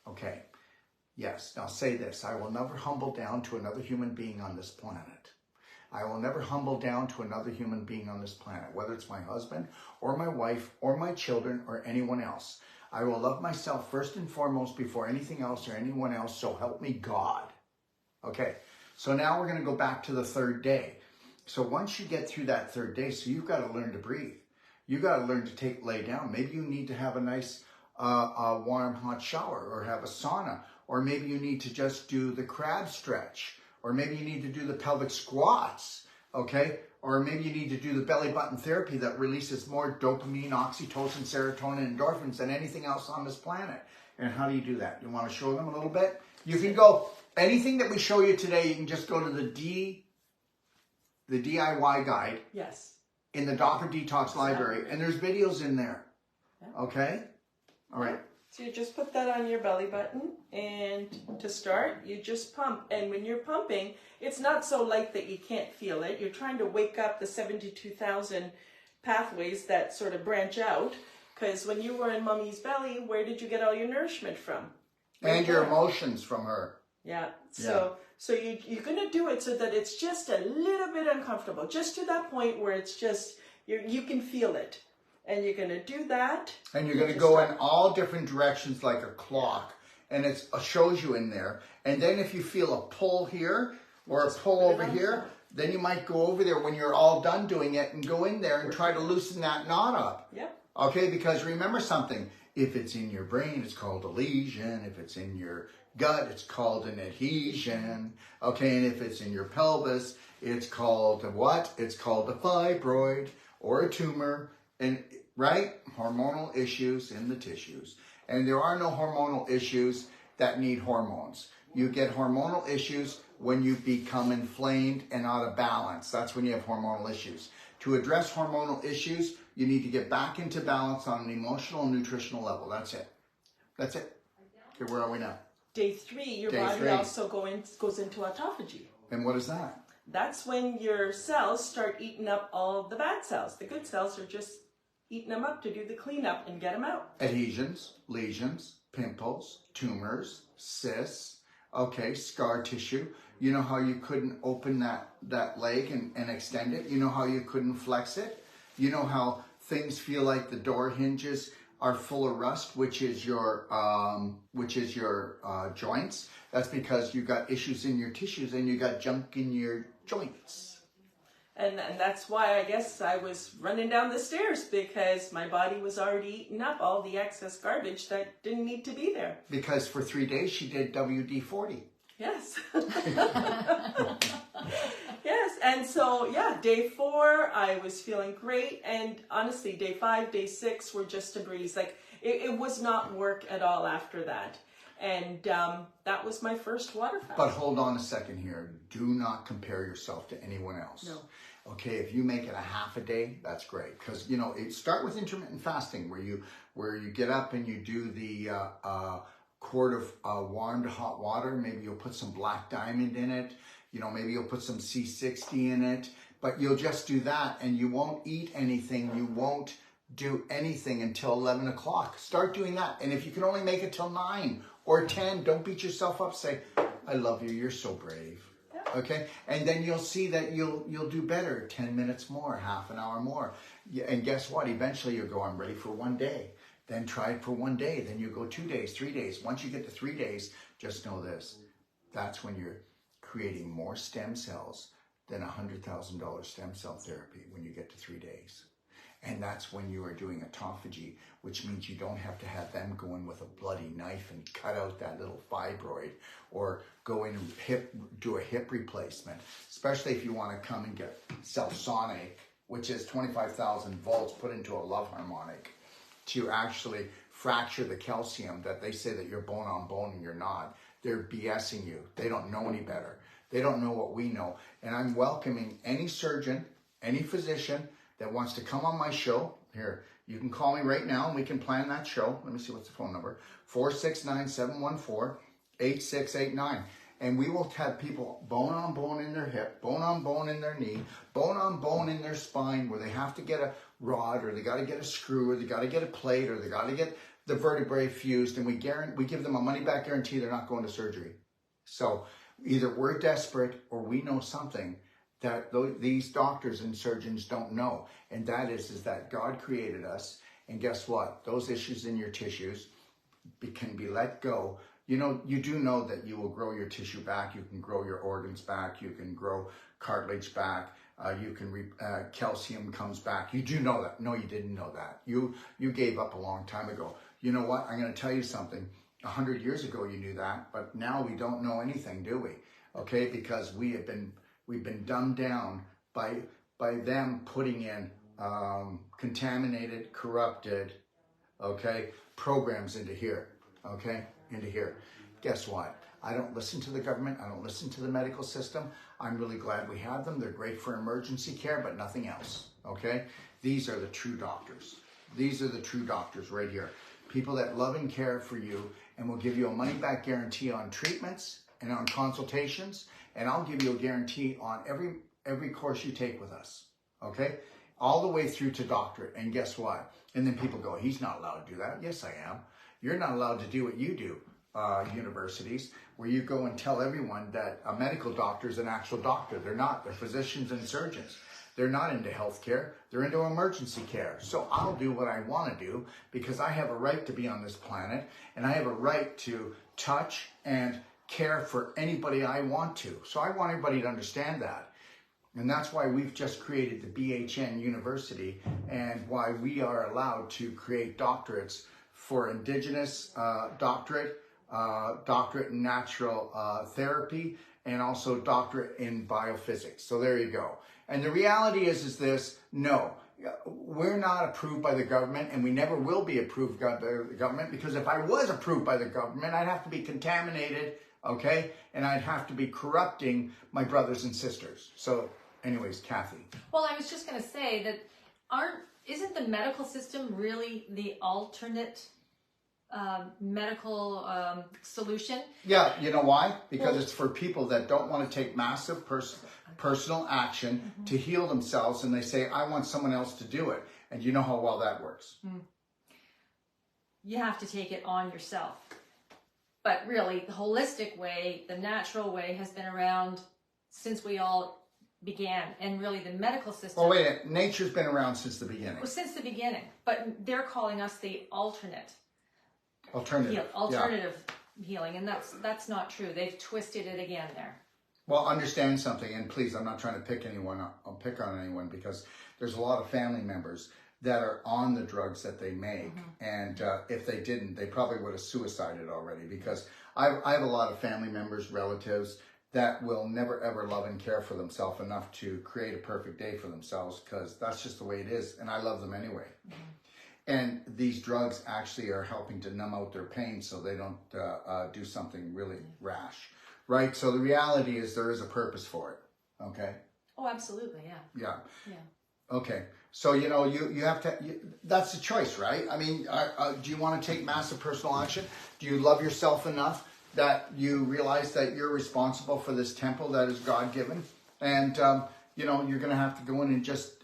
Okay. Yes. Now say this. I will never humble down to another human being on this planet. I will never humble down to another human being on this planet, whether it's my husband or my wife or my children or anyone else. I will love myself first and foremost before anything else or anyone else, so help me God. Okay, so now we're going to go back to the third day. So once you get through that third day, so you've got to learn to breathe. You've got to learn to lay down. Maybe you need to have a nice warm hot shower or have a sauna, or maybe you need to just do the crab stretch, or maybe you need to do the pelvic squats, okay? Or maybe you need to do the belly button therapy that releases more dopamine, oxytocin, serotonin, endorphins than anything else on this planet. And how do you do that? You want to show them a little bit? You can go, anything that we show you today, you can just go to the DIY guide. Yes. In the Docofdetox library, and there's videos in there. Okay? All right. So you just put that on your belly button, and to start, you just pump. And when you're pumping, it's not so light that you can't feel it. You're trying to wake up the 72,000 pathways that sort of branch out. Because when you were in mommy's belly, where did you get all your nourishment from? And your emotions from her. Yeah. So you're going to do it so that it's just a little bit uncomfortable, just to that point where it's just, you can feel it. And you're going to do that. And you're going to go in all different directions like a clock. And it shows you in there. And then if you feel a pull here or a pull over here, then you might go over there when you're all done doing it and go in there and try to loosen that knot up. Yeah. Okay, because remember something. If it's in your brain, it's called a lesion. If it's in your gut, it's called an adhesion. Okay, and if it's in your pelvis, it's called a what? It's called a fibroid or a tumor. And right? Hormonal issues in the tissues. And there are no hormonal issues that need hormones. You get hormonal issues when you become inflamed and out of balance. That's when you have hormonal issues. To address hormonal issues, you need to get back into balance on an emotional and nutritional level. That's it. That's it. Okay, where are we now? Day 3, your body also goes into autophagy. And what is that? That's when your cells start eating up all the bad cells. The good cells are just eating them up to do the cleanup and get them out. Adhesions, lesions, pimples, tumors, cysts, okay, scar tissue. You know how you couldn't open that leg and extend it? You know how you couldn't flex it? You know how things feel like the door hinges are full of rust, which is your joints? That's because you got issues in your tissues and you got junk in your joints. And that's why I guess I was running down the stairs, because my body was already eating up all the excess garbage that didn't need to be there. Because for 3 days she did WD-40. Yes. Yes. And so, yeah, day 4, I was feeling great. And honestly, day 5, day 6 were just a breeze. Like, it was not work at all after that. And that was my first water fast. But hold on a second here. Do not compare yourself to anyone else. No. Okay, if you make it a half a day, that's great. Because, you know, start with intermittent fasting where you get up and you do the quart of warm to hot water. Maybe you'll put some black diamond in it. You know, maybe you'll put some C60 in it. But you'll just do that and you won't eat anything. You won't do anything until 11 o'clock. Start doing that. And if you can only make it till 9 or 10, don't beat yourself up. Say, I love you. You're so brave. Yeah. Okay, and then you'll see that you'll do better. 10 minutes more, half an hour more, and guess what? Eventually you'll go, I'm ready for 1 day. Then try it for 1 day. Then you go 2 days, 3 days. Once you get to 3 days, just know this: that's when you're creating more stem cells than $100,000 stem cell therapy when you get to 3 days. And that's when you are doing autophagy, which means you don't have to have them go in with a bloody knife and cut out that little fibroid, or go in and do a hip replacement, especially if you want to come and get self-sonic, which is 25,000 volts put into a love harmonic to actually fracture the calcium that they say that you're bone on bone and you're not. They're BSing you. They don't know any better. They don't know what we know. And I'm welcoming any surgeon, any physician that wants to come on my show. Here, you can call me right now and we can plan that show. Let me see, what's the phone number? 469-714-8689. And we will have people bone on bone in their hip, bone on bone in their knee, bone on bone in their spine, where they have to get a rod, or they got to get a screw, or they got to get a plate, or they got to get the vertebrae fused. And we give them a money back guarantee they're not going to surgery. So either we're desperate or we know something that these doctors and surgeons don't know. And that is that God created us. And guess what? Those issues in your tissues can be let go. You know, you do know that you will grow your tissue back. You can grow your organs back. You can grow cartilage back. Calcium comes back. You do know that. No, you didn't know that. You gave up a long time ago. You know what? I'm going to tell you something. 100 years ago, you knew that, but now we don't know anything, do we? Okay, because we've been dumbed down by them putting in contaminated, corrupted, okay, programs into here, okay, into here. Guess what? I don't listen to the government. I don't listen to the medical system. I'm really glad we have them. They're great for emergency care, but nothing else, okay? These are the true doctors. These are the true doctors right here. People that love and care for you and will give you a money-back guarantee on treatments and on consultations, and I'll give you a guarantee on every course you take with us, okay? All the way through to doctorate. And guess what? And then people go, he's not allowed to do that. Yes, I am. You're not allowed to do what you do, universities, where you go and tell everyone that a medical doctor is an actual doctor. They're not. They're physicians and surgeons. They're not into healthcare. They're into emergency care. So I'll do what I want to do because I have a right to be on this planet, and I have a right to touch and care for anybody I want to. So I want everybody to understand that. And that's why we've just created the BHN University, and why we are allowed to create doctorates for Indigenous doctorate, doctorate in natural therapy, and also doctorate in biophysics. So there you go. And the reality is this: no, we're not approved by the government, and we never will be approved by the government, because if I was approved by the government, I'd have to be contaminated, okay? And I'd have to be corrupting my brothers and sisters. So anyways, Kathy. Well, I was just going to say that isn't the medical system really the alternate medical solution? Yeah, you know why? Because it's for people that don't want to take massive personal action to heal themselves, and they say, I want someone else to do it. And you know how well that works. You have to take it on yourself. But really, the holistic way, the natural way, has been around since we all began. And really, the medical system... Oh, wait, nature's been around since the beginning. Well, since the beginning. But they're calling us the alternative healing, and that's not true. They've twisted it again there. Well, understand something, and please, I'm not trying to pick anyone. I'll pick on anyone, because there's a lot of family members that are on the drugs that they make, and if they didn't, they probably would have suicided already. Because I have a lot of family members, relatives that will never ever love and care for themselves enough to create a perfect day for themselves, because that's just the way it is, and I love them anyway. And these drugs actually are helping to numb out their pain so they don't do something really rash, right? So the reality is there is a purpose for it, okay? Oh, absolutely, yeah. Yeah. Okay, so you know, you have to, that's the choice, right? I mean, do you want to take massive personal action? Do you love yourself enough that you realize that you're responsible for this temple that is God-given? And, you know, you're going to have to go in and just...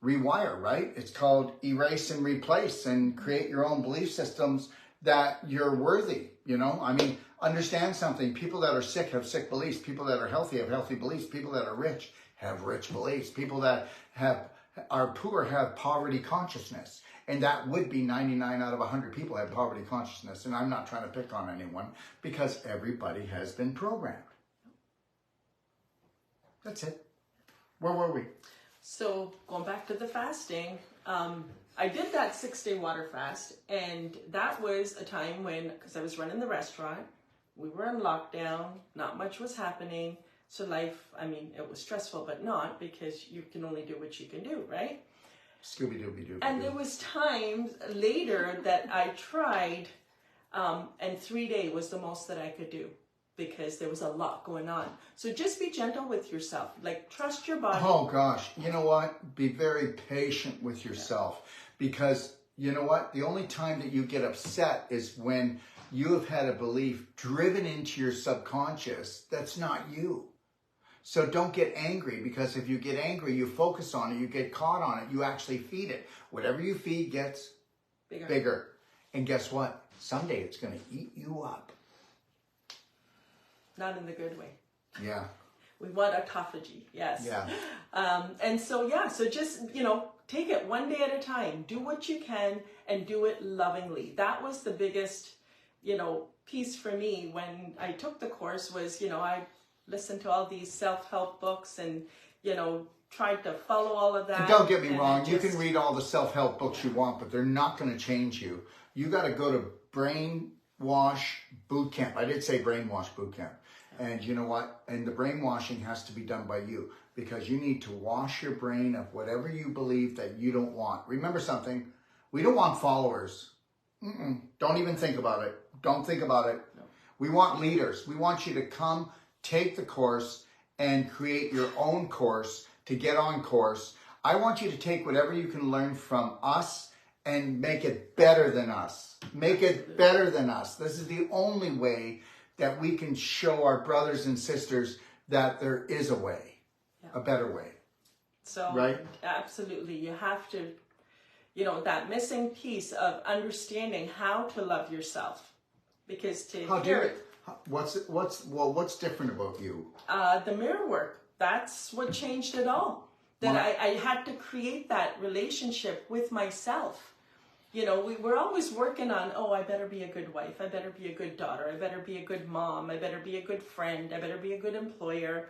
rewire, right? It's called erase and replace, and create your own belief systems that you're worthy, You know, I mean, understand something. People that are sick have sick beliefs. People that are healthy have healthy beliefs. People that are rich have rich beliefs. People that are poor have poverty consciousness. And that would be 99 out of 100 people have poverty consciousness. And I'm not trying to pick on anyone because everybody has been programmed. That's it. Where were we? So going back to the fasting, I did that 6-day water fast, and that was a time when, because I was running the restaurant, we were in lockdown, not much was happening, so life, I mean, it was stressful, but not, because you can only do what you can do, right? Scooby-Dooby-Doo. And there was times later that I tried, and 3-day was the most that I could do, because there was a lot going on. So just be gentle with yourself, like trust your body. Oh gosh, you know what? Be very patient with yourself, because you know what? The only time that you get upset is when you have had a belief driven into your subconscious that's not you. So don't get angry, because if you get angry, you focus on it, you get caught on it, you actually feed it. Whatever you feed gets bigger. And guess what? Someday it's going to eat you up. Not in the good way. Yeah. We want autophagy, yes. Yeah. And so, so just, take it one day at a time. Do what you can and do it lovingly. That was the biggest, piece for me when I took the course was, I listened to all these self-help books and, tried to follow all of that. And don't get me wrong, you can read all the self-help books you want, but they're not going to change you. You got to go to brainwash boot camp. I did say brainwash boot camp. And you know what? And the brainwashing has to be done by you, because you need to wash your brain of whatever you believe that you don't want. Remember something, we don't want followers. Don't even think about it. Don't think about it. No. We want leaders. We want you to come, take the course, and create your own course to get on course. I want you to take whatever you can learn from us and make it better than us. Make it better than us. This is the only way that we can show our brothers and sisters that there is a way, a better way. So, right? Absolutely. You have to, that missing piece of understanding how to love yourself. Because what's different about you? The mirror work. That's what changed it all. That I had to create that relationship with myself. We're always working on, I better be a good wife. I better be a good daughter. I better be a good mom. I better be a good friend. I better be a good employer.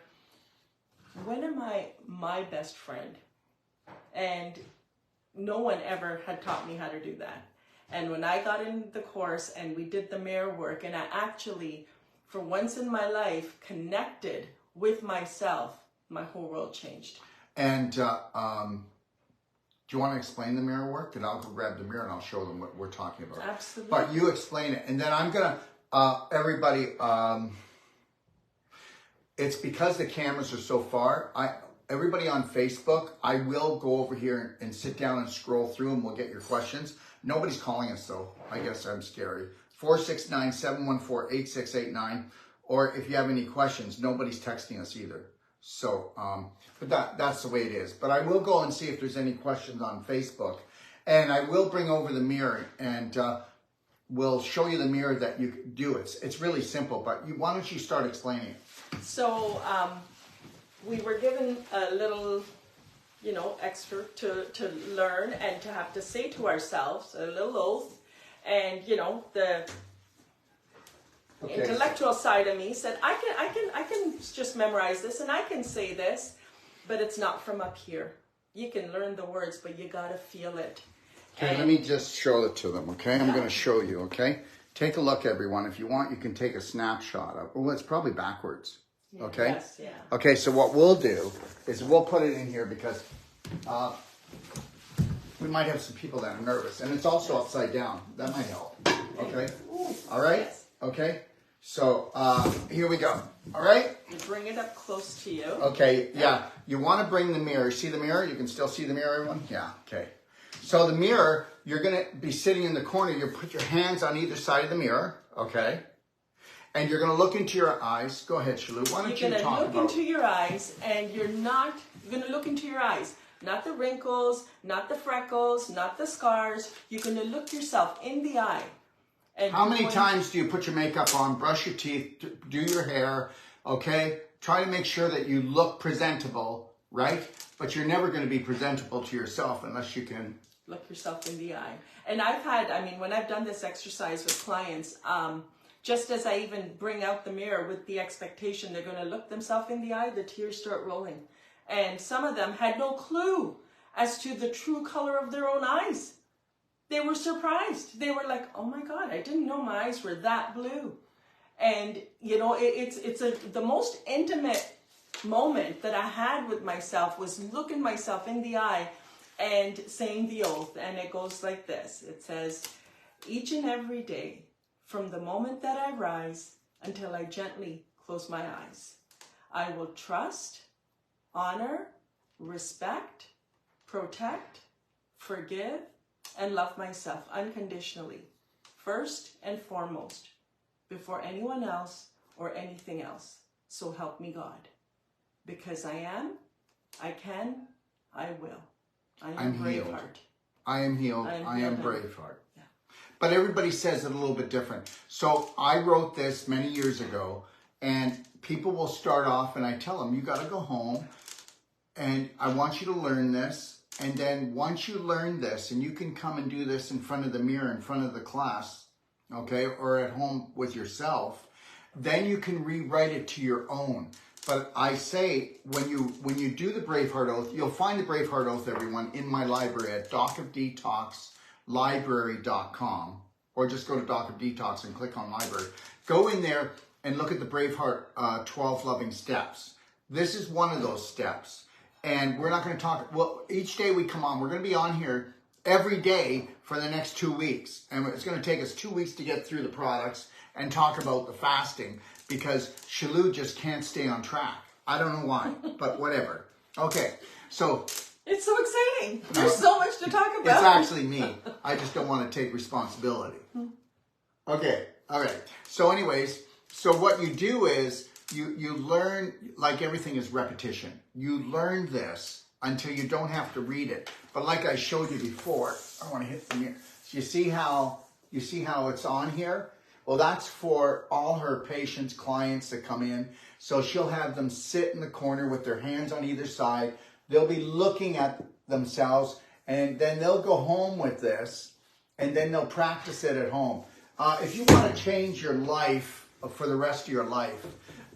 When am I my best friend? And no one ever had taught me how to do that. And when I got in the course and we did the mirror work, and I actually, for once in my life, connected with myself, my whole world changed. And do you want to explain the mirror work? And I'll go grab the mirror and I'll show them what we're talking about. Absolutely. But you explain it. And then I'm going to, everybody, it's because the cameras are so far. Everybody on Facebook, I will go over here and sit down and scroll through and we'll get your questions. Nobody's calling us though. I guess I'm scary. 469-714-8689. Or if you have any questions, nobody's texting us either. So, but that's the way it is. But I will go and see if there's any questions on Facebook. And I will bring over the mirror and we'll show you the mirror that you can do. It's really simple, but why don't you start explaining it? So, we were given a little, extra to learn and to have to say to ourselves, a little oath. And, the intellectual side of me said, I can just memorize this and I can say this, but it's not from up here. You can learn the words, but you gotta feel it. Okay, let me just show it to them, okay? I'm gonna show you, okay? Take a look, everyone. If you want, you can take a snapshot of, it's probably backwards, okay? Yes, yeah. Okay, so what we'll do is we'll put it in here because we might have some people that are nervous, and it's also upside down. That might help, okay? All right? Yes. Okay, so here we go. All right? You bring it up close to you. Okay, yeah. You want to bring the mirror. See the mirror? You can still see the mirror, everyone? Yeah, okay. So the mirror, you're going to be sitting in the corner. You put your hands on either side of the mirror, okay? And you're going to look into your eyes. Go ahead, Shalou. Why don't you talk about... You're going to look into your eyes, and you're going to look into your eyes. Not the wrinkles, not the freckles, not the scars. You're going to look yourself in the eye. And How many times do you put your makeup on, brush your teeth, do your hair, okay? Try to make sure that you look presentable, right? But you're never going to be presentable to yourself unless you can look yourself in the eye. And when I've done this exercise with clients, just as I even bring out the mirror with the expectation they're going to look themselves in the eye, the tears start rolling. And some of them had no clue as to the true color of their own eyes. They were surprised. They were like, oh my God, I didn't know my eyes were that blue. And, it's the most intimate moment that I had with myself was looking myself in the eye and saying the oath. And it goes like this. It says, each and every day, from the moment that I rise until I gently close my eyes, I will trust, honor, respect, protect, forgive, and love myself unconditionally, first and foremost, before anyone else or anything else. So help me God. Because I am, I can, I will. I'm BraveHeart. I am healed. I am BraveHeart. Yeah. But everybody says it a little bit different. So I wrote this many years ago, and people will start off, and I tell them, you got to go home, and I want you to learn this. And then once you learn this, and you can come and do this in front of the mirror, in front of the class, okay, or at home with yourself, then you can rewrite it to your own. But I say, when you do the BraveHeart Oath, you'll find the BraveHeart Oath, everyone, in my library at docofdetoxlibrary.com, or just go to Docofdetox and click on library. Go in there and look at the BraveHeart 12 Loving Steps. This is one of those steps. And we're not going to talk, well, each day we come on, we're going to be on here every day for the next 2 weeks. And it's going to take us 2 weeks to get through the products and talk about the fasting, because Shalou just can't stay on track. I don't know why, but whatever. Okay, so. It's so exciting. There's so much to talk about. It's actually me. I just don't want to take responsibility. Okay, all right. So anyways, so what you do is, you learn, like everything is repetition. You learn this until you don't have to read it. But like I showed you before, I want to hit the mirror. You see how it's on here? Well, that's for all her patients, clients that come in. So she'll have them sit in the corner with their hands on either side. They'll be looking at themselves, and then they'll go home with this, and then they'll practice it at home. If you want to change your life for the rest of your life,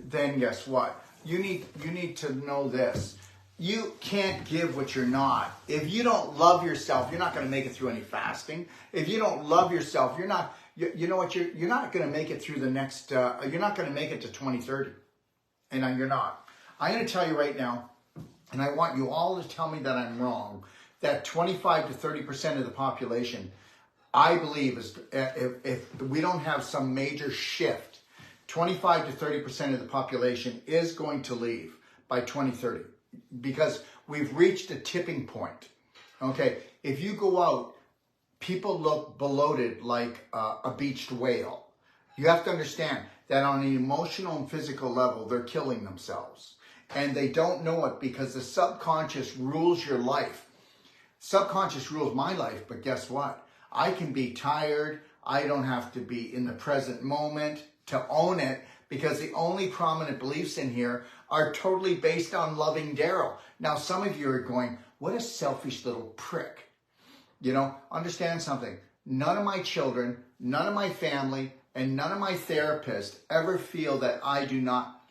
then guess what? You need to know this. You can't give what you're not. If you don't love yourself, you're not going to make it through any fasting. If you don't love yourself, you're not. You know what? You're not going to make it through the next. You're not going to make it to 2030, and you're not. I'm going to tell you right now, and I want you all to tell me that I'm wrong. That 25 to 30% of the population, I believe, is if we don't have some major shift, 25 to 30% of the population is going to leave by 2030, because we've reached a tipping point. Okay, if you go out, people look bloated like a beached whale. You have to understand that on an emotional and physical level, they're killing themselves. And they don't know it because the subconscious rules your life. Subconscious rules my life, but guess what? I can be tired. I don't have to be in the present moment to own it, because the only prominent beliefs in here are totally based on loving Daryl. Now, some of you are going, what a selfish little prick. You know, understand something. None of my children, none of my family, and none of my therapists ever feel that I do not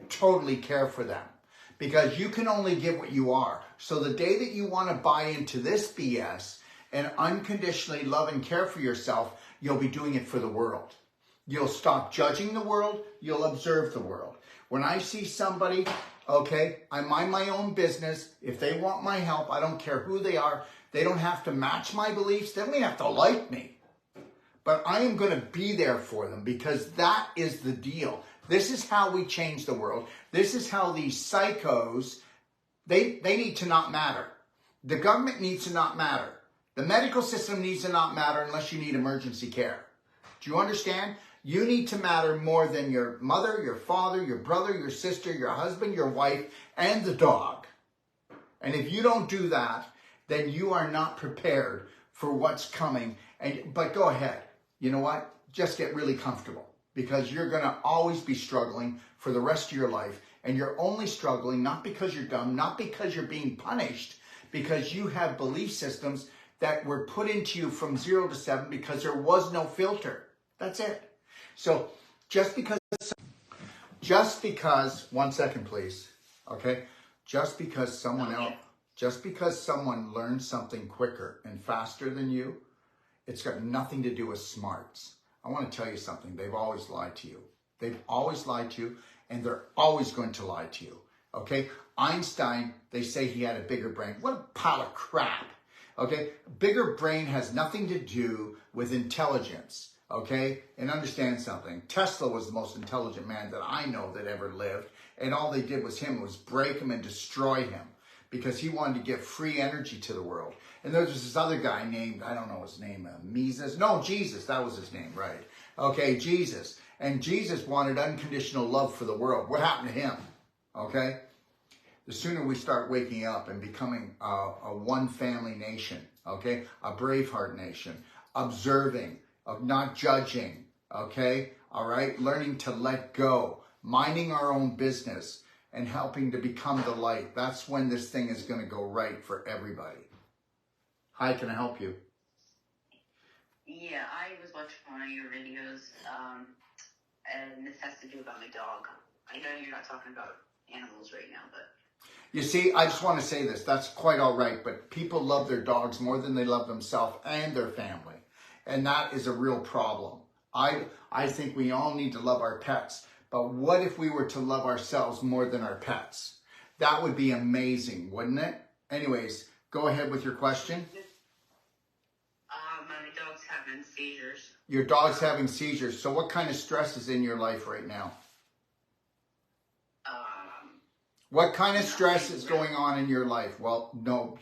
totally care for them, because you can only give what you are. So the day that you want to buy into this BS and unconditionally love and care for yourself, you'll be doing it for the world. You'll stop judging the world. You'll observe the world. When I see somebody, okay, I mind my own business. If they want my help, I don't care who they are. They don't have to match my beliefs. They don't even have to like me. But I am going to be there for them, because that is the deal. This is how we change the world. This is how these psychos, they need to not matter. The government needs to not matter. The medical system needs to not matter unless you need emergency care. Do you understand? You need to matter more than your mother, your father, your brother, your sister, your husband, your wife, and the dog. And if you don't do that, then you are not prepared for what's coming. But go ahead. you know what? Just get really comfortable, because you're going to always be struggling for the rest of your life. And you're only struggling not because you're dumb, not because you're being punished, because you have belief systems that were put into you from 0 to 7 because there was no filter. That's it. So just because, one second, please. Okay. Just because someone learns something quicker and faster than you, it's got nothing to do with smarts. I want to tell you something. They've always lied to you. They've always lied to you, and they're always going to lie to you. Okay? Einstein, they say he had a bigger brain. What a pile of crap. Okay? Bigger brain has nothing to do with intelligence. Okay? And understand something. Tesla was the most intelligent man that I know that ever lived, and all they did was break him and destroy him, because he wanted to give free energy to the world. And there was this other guy named, I don't know his name, Jesus, that was his name, right? Okay, Jesus. And Jesus wanted unconditional love for the world. What happened to him? Okay? The sooner we start waking up and becoming a one family nation, okay? A BraveHeart nation, observing, of not judging, okay? All right? Learning to let go, minding our own business, and helping to become the light. That's when this thing is going to go right for everybody. Hi, can I help you? Yeah, I was watching one of your videos, and this has to do about my dog. I know you're not talking about animals right now, but... You see, I just want to say this. That's quite all right, but people love their dogs more than they love themselves and their family. And that is a real problem. I think we all need to love our pets. But what if we were to love ourselves more than our pets? That would be amazing, wouldn't it? Anyways, go ahead with your question. My dog's having seizures. Your dog's having seizures. So what kind of stress is in your life right now? What kind of stress is going on in your life? Well, no,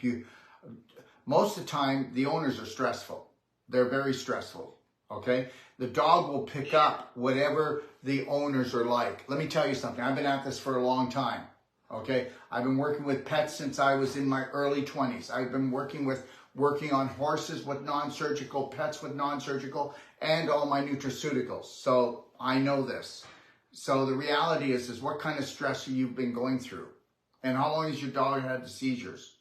most of the time, the owners are stressful. They're very stressful, okay? The dog will pick up whatever the owners are like. Let me tell you something. I've been at this for a long time, okay? I've been working with pets since I was in my early 20s. I've been working on horses with non-surgical, pets with non-surgical, and all my nutraceuticals. So I know this. So the reality is what kind of stress have you been going through? And how long has your dog had the seizures?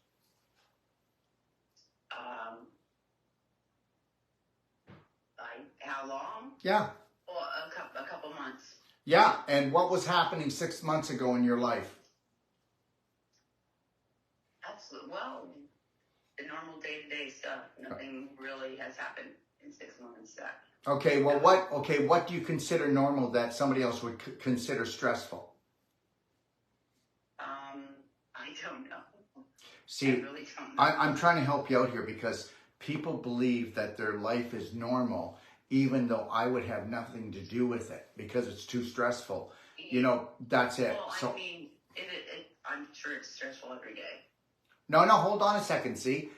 How long? Yeah. Well, a couple months. Yeah, and what was happening 6 months ago in your life? Absolutely. Well, the normal day-to-day stuff. Nothing really has happened in 6 months. Okay, well, what do you consider normal that somebody else would consider stressful? I don't know. See, I really don't know. I'm trying to help you out here, because people believe that their life is normal, even though I would have nothing to do with it because it's too stressful. You know, that's it. Well, so, I mean, I'm sure it's stressful every day. No, hold on a second. See,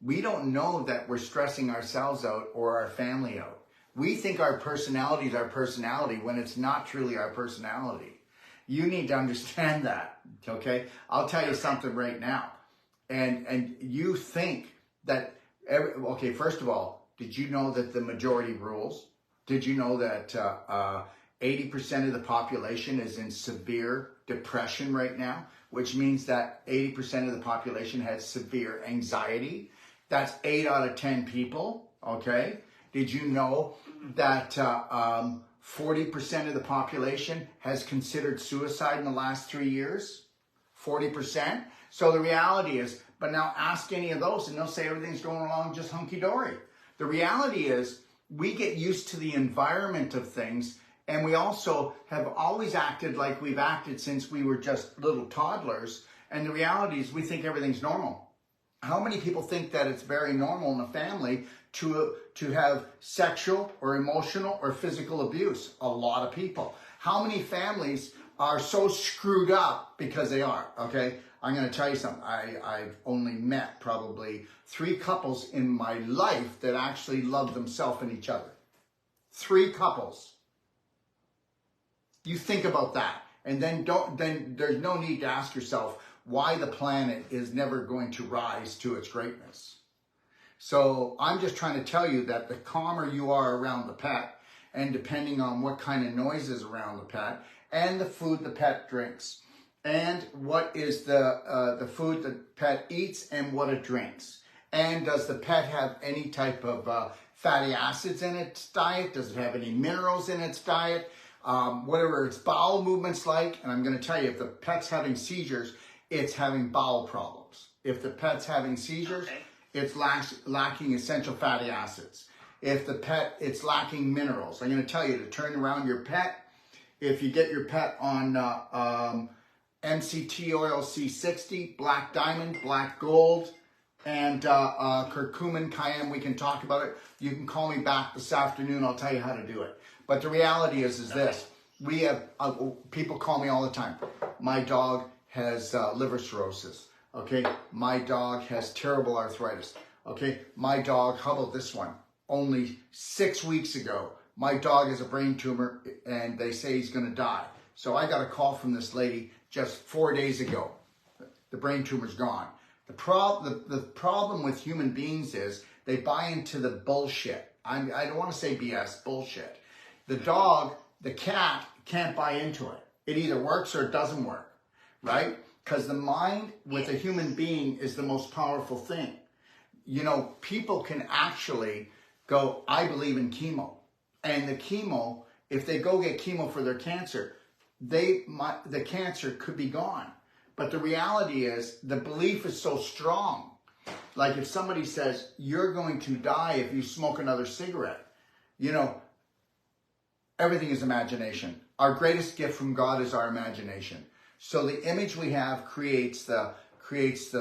we don't know that we're stressing ourselves out or our family out. We think our personality is our personality when it's not truly our personality. You need to understand that, okay? I'll tell you something right now. And you think that, okay, first of all, did you know that the majority rules? Did you know that 80% of the population is in severe depression right now, which means that 80% of the population has severe anxiety? That's 8 out of 10 people, okay? Did you know that 40% of the population has considered suicide in the last 3 years? 40%? So the reality is, but now ask any of those and they'll say everything's going along just hunky-dory. The reality is we get used to the environment of things, and we also have always acted like we've acted since we were just little toddlers. And the reality is we think everything's normal. How many people think that it's very normal in a family to have sexual or emotional or physical abuse? A lot of people. How many families are so screwed up because they are, okay? I'm going to tell you something. I've only met probably 3 couples in my life that actually love themselves and each other. 3 couples. You think about that. And then there's no need to ask yourself why the planet is never going to rise to its greatness. So I'm just trying to tell you that the calmer you are around the pet, and depending on what kind of noise is around the pet, and the food the pet drinks, and what is the food the pet eats and what it drinks, and does the pet have any type of fatty acids in its diet? Does it have any minerals in its diet? Whatever its bowel movements like. And I'm going to tell you, if the pet's having seizures, it's having bowel problems. If the pet's having seizures, it's lacking essential fatty acids. If the pet, it's lacking minerals. I'm going to tell you to turn around your pet. If you get your pet on MCT oil C60, black diamond, black gold, and curcumin, cayenne, we can talk about it. You can call me back this afternoon. I'll tell you how to do it. But the reality is this. We have, people call me all the time. My dog has liver cirrhosis. Okay. My dog has terrible arthritis. Okay. My dog, how about this one? Only 6 weeks ago, my dog has a brain tumor and they say he's going to die. So I got a call from this lady just 4 days ago. The brain tumor's gone. The problem with human beings is they buy into the bullshit. I don't want to say BS, bullshit. The dog, the cat can't buy into it. It either works or it doesn't work, right? Because the mind with a human being is the most powerful thing. You know, people can actually go, I believe in chemo. And the chemo, if they go get chemo for their cancer, the cancer could be gone. But the reality is, the belief is so strong. Like if somebody says, you're going to die if you smoke another cigarette, you know, everything is imagination. Our greatest gift from God is our imagination. So the image we have creates the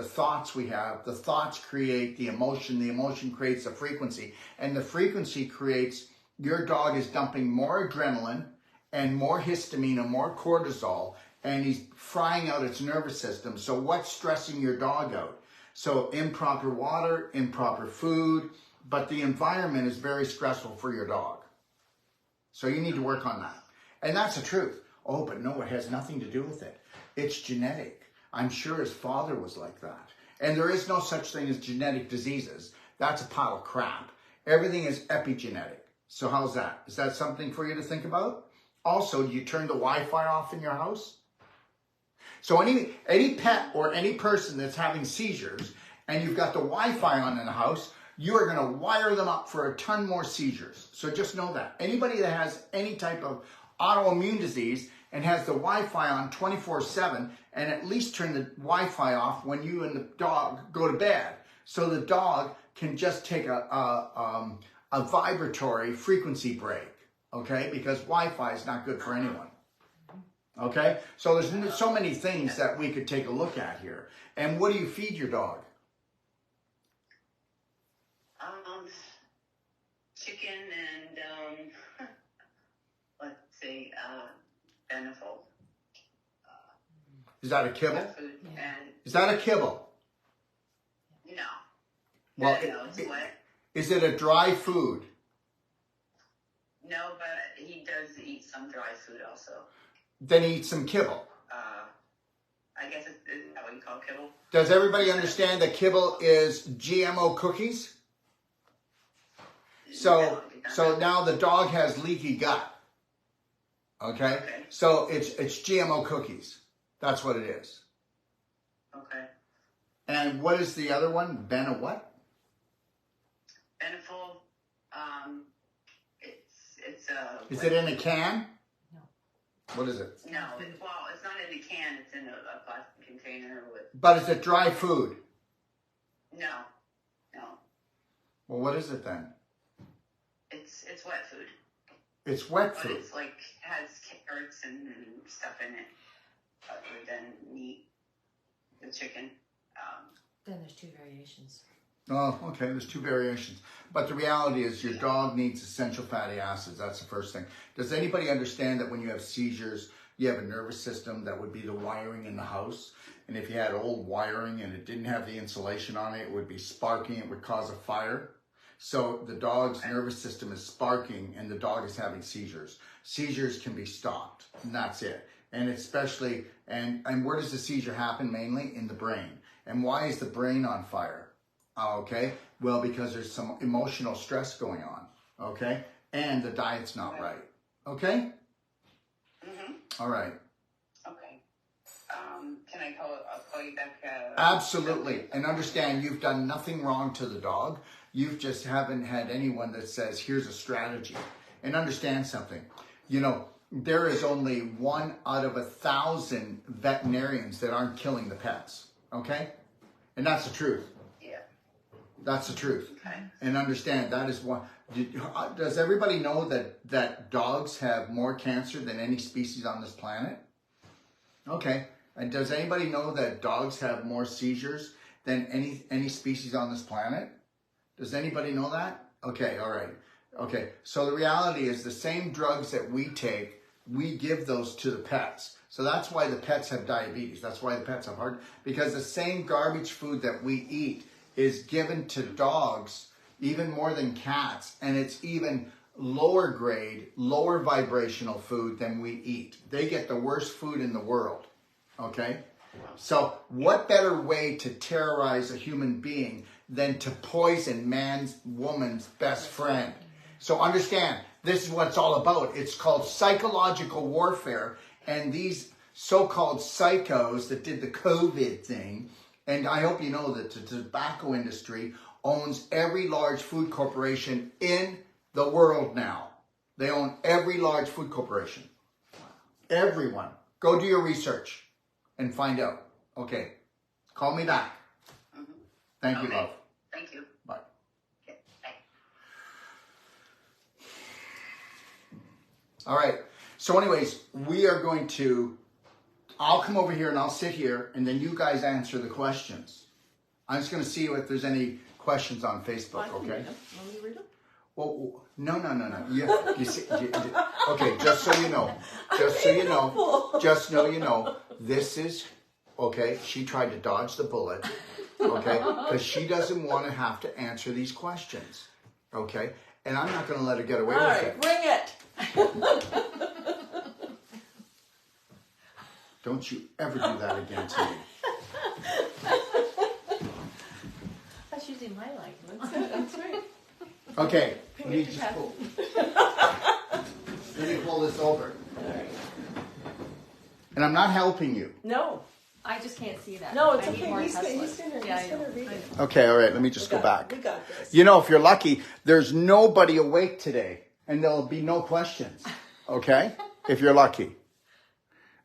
thoughts we have. The thoughts create the emotion creates the frequency. And the frequency creates, your dog is dumping more adrenaline and more histamine and more cortisol, and he's frying out its nervous system. So what's stressing your dog out? So improper water, improper food, but the environment is very stressful for your dog. So you need to work on that. And that's the truth. Oh, but no, it has nothing to do with it. It's genetic. I'm sure his father was like that. And there is no such thing as genetic diseases. That's a pile of crap. Everything is epigenetic. So how's that? Is that something for you to think about? Also, do you turn the Wi-Fi off in your house? So any pet or any person that's having seizures and you've got the Wi-Fi on in the house, you are going to wire them up for a ton more seizures. So just know that. Anybody that has any type of autoimmune disease and has the Wi-Fi on 24/7, and at least turn the Wi-Fi off when you and the dog go to bed, so the dog can just take a vibratory frequency break, okay? Because Wi-Fi is not good for anyone, okay? So there's so many things that we could take a look at here. And what do you feed your dog? Chicken and let's see, Beneful. Is that a kibble? Food and Is that a kibble? no. Well, No, it's wet. Is it a dry food? No, but he does eat some dry food also. Then eat some kibble. I guess isn't that what you call kibble? Does everybody understand that kibble is GMO cookies? So now the dog has leaky gut. Okay? So it's GMO cookies. That's what it is. Okay. And what is the other one? Ben a what? Beneful. It's a. Is it in a can? No. What is it? No, well, it's not in a can. It's in a plastic container with. But is it dry food? No. Well, what is it then? It's wet food. It's wet But food. it's like has carrots and stuff in it, other than meat, the chicken. Then there's two variations. Oh, okay. There's two variations. But the reality is your dog needs essential fatty acids. That's the first thing. Does anybody understand that when you have seizures, you have a nervous system that would be the wiring in the house? And if you had old wiring and it didn't have the insulation on it, it would be sparking. It would cause a fire. So the dog's nervous system is sparking and the dog is having seizures. Seizures can be stopped, and that's it. And especially, and where does the seizure happen? Mainly in the brain. And why is the brain on fire? Okay, Well, because there's some emotional stress going on, okay? And the diet's not right, okay? All right. Okay. Can I I'll call you back? Absolutely. And understand, you've done nothing wrong to the dog. You just haven't had anyone that says, here's a strategy. And understand something. You know, there is only 1 out of 1,000 veterinarians that aren't killing the pets, okay? And that's the truth. Yeah. That's the truth. Okay. And understand, that is one. Does everybody know that dogs have more cancer than any species on this planet? Okay. And does anybody know that dogs have more seizures than any species on this planet? Does anybody know that? Okay, all right. Okay, so the reality is the same drugs that we take, we give those to the pets. So that's why the pets have diabetes. That's why the pets have heart, because the same garbage food that we eat is given to dogs even more than cats, and it's even lower grade, lower vibrational food than we eat. They get the worst food in the world, okay? So what better way to terrorize a human being than to poison woman's best friend? So understand, this is what it's all about. It's called psychological warfare, and these so-called psychos that did the COVID thing, and I hope you know that the tobacco industry owns every large food corporation in the world now. They own every large food corporation. Everyone. Go do your research and find out. Okay. Call me back. Thank you, love. Thank you. Bye. Okay. Bye. All right. So anyways, I'll come over here and I'll sit here and then you guys answer the questions. I'm just going to see if there's any questions on Facebook, okay? Read them. Want me to read them? Well, no. You see, okay, just so you know, just so you know, this is, okay, she tried to dodge the bullet, okay, because she doesn't want to have to answer these questions, okay? And I'm not going to let her get away with it. Bring it. Don't you ever do that again to me. That's usually my life. That's right. Okay, Ping let me it to just Kathy. let me pull this over. And I'm not helping you. No. I just can't see that. No, it's I need okay. more He's Teslas. gonna Yeah, I know. read it. Okay, all right, let me just go back. We got this. You know, if you're lucky, there's nobody awake today, and there'll be no questions, okay? If you're lucky.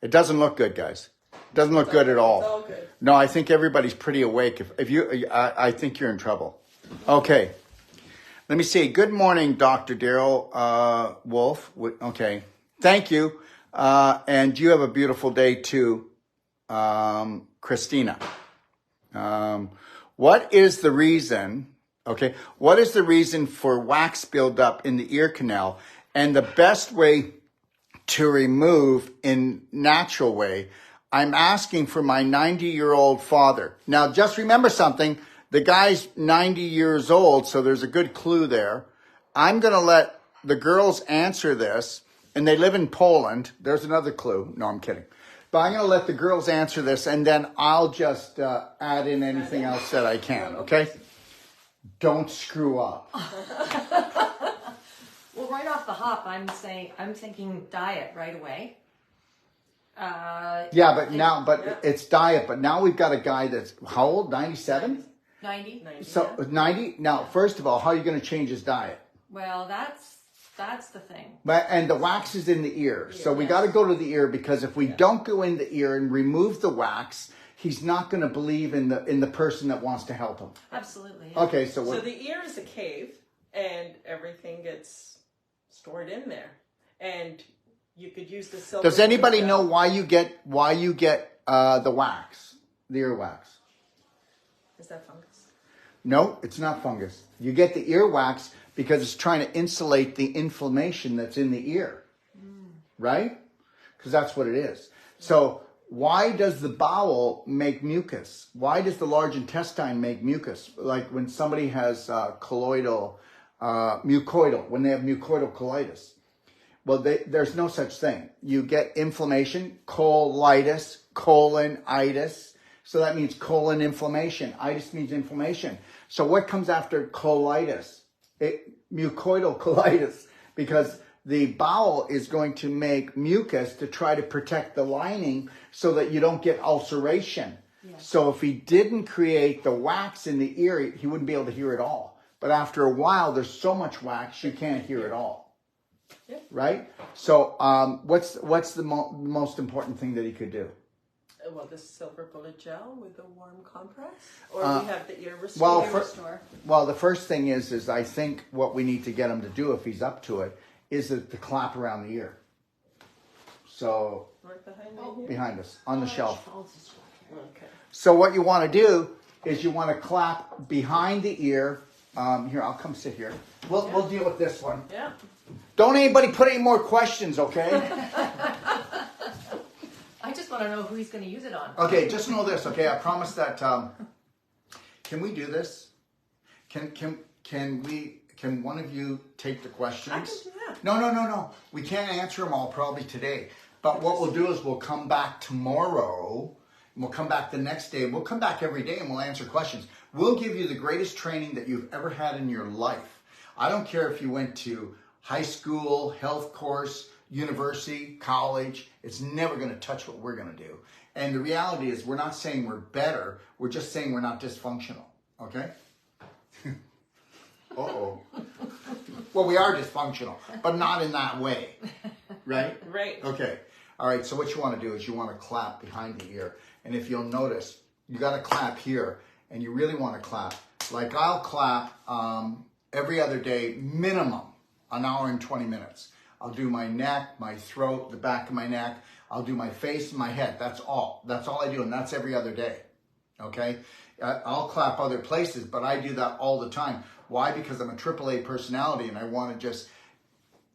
It doesn't look good, guys. It doesn't look good at all. It's all good. No, I think everybody's pretty awake. I think you're in trouble. Okay. Let me see. Good morning, Dr. Daryl Wolf. Okay. Thank you. And you have a beautiful day too, Christina. What is the reason, okay, what is the reason for wax buildup in the ear canal, and the best way to remove in natural way? I'm asking for my 90-year-old father. Now, just remember something. The guy's 90 years old, so there's a good clue there. I'm going to let the girls answer this, and they live in Poland. There's another clue. No, I'm kidding. But I'm going to let the girls answer this, and then I'll just add in anything else that I can, okay? Don't screw up. Well, right off the hop, I'm thinking diet right away. It's diet. But now we've got a guy that's, how old? 97? 90. So 90? Now, first of all, how are you going to change his diet? Well, that's the thing. And the wax is in the ear. So we got to go to the ear, because if we don't go in the ear and remove the wax, he's not going to believe in the person that wants to help him. Absolutely. Yeah. Okay, so the ear is a cave, and everything gets stored in there. And you could use the silver. Does anybody know why you get the wax, the ear wax? Is that fungus? No, it's not fungus. You get the ear wax because it's trying to insulate the inflammation that's in the ear, right? Because that's what it is. So why does the bowel make mucus? Why does the large intestine make mucus? Like when somebody has mucoidal, when they have mucoidal colitis. Well, there's no such thing. You get inflammation, colitis, colonitis. So that means colon inflammation. Itis means inflammation. So what comes after colitis? Mucoidal colitis, because the bowel is going to make mucus to try to protect the lining so that you don't get ulceration. Yes. So if he didn't create the wax in the ear, he wouldn't be able to hear it all. But after a while, there's so much wax, you can't hear it all. Yep. Right? So what's the most important thing that he could do? Well, the silver bullet gel with a warm compress, or we have the ear Well, restore. well, the first thing is I think what we need to get him to do, if he's up to it, is to clap around the ear. So Right behind me here? behind us on the shelf. Okay. So what you want to do is you want to clap behind the ear. Here, I'll come sit here. We'll deal with this one. Yeah. Don't anybody put any more questions, okay? I just want to know who he's going to use it on. Okay, just know this, okay? I promise that. Can we do this? Can one of you take the questions? I can do that. No. We can't answer them all probably today. But what we'll do is we'll come back tomorrow. And we'll come back the next day. We'll come back every day and we'll answer questions. We'll give you the greatest training that you've ever had in your life. I don't care if you went to high school, health course, university, college. It's never going to touch what we're going to do. And the reality is we're not saying we're better. We're just saying we're not dysfunctional. Okay? Uh-oh. Well, we are dysfunctional, but not in that way. Right? Right. Okay. All right. So what you want to do is you want to clap behind the ear. And if you'll notice, you got to clap here. And you really want to clap. Like I'll clap every other day, minimum an hour and 20 minutes. I'll do my neck, my throat, the back of my neck. I'll do my face and my head. That's all. That's all I do. And that's every other day. Okay? I'll clap other places, but I do that all the time. Why? Because I'm a AAA personality and I want to just,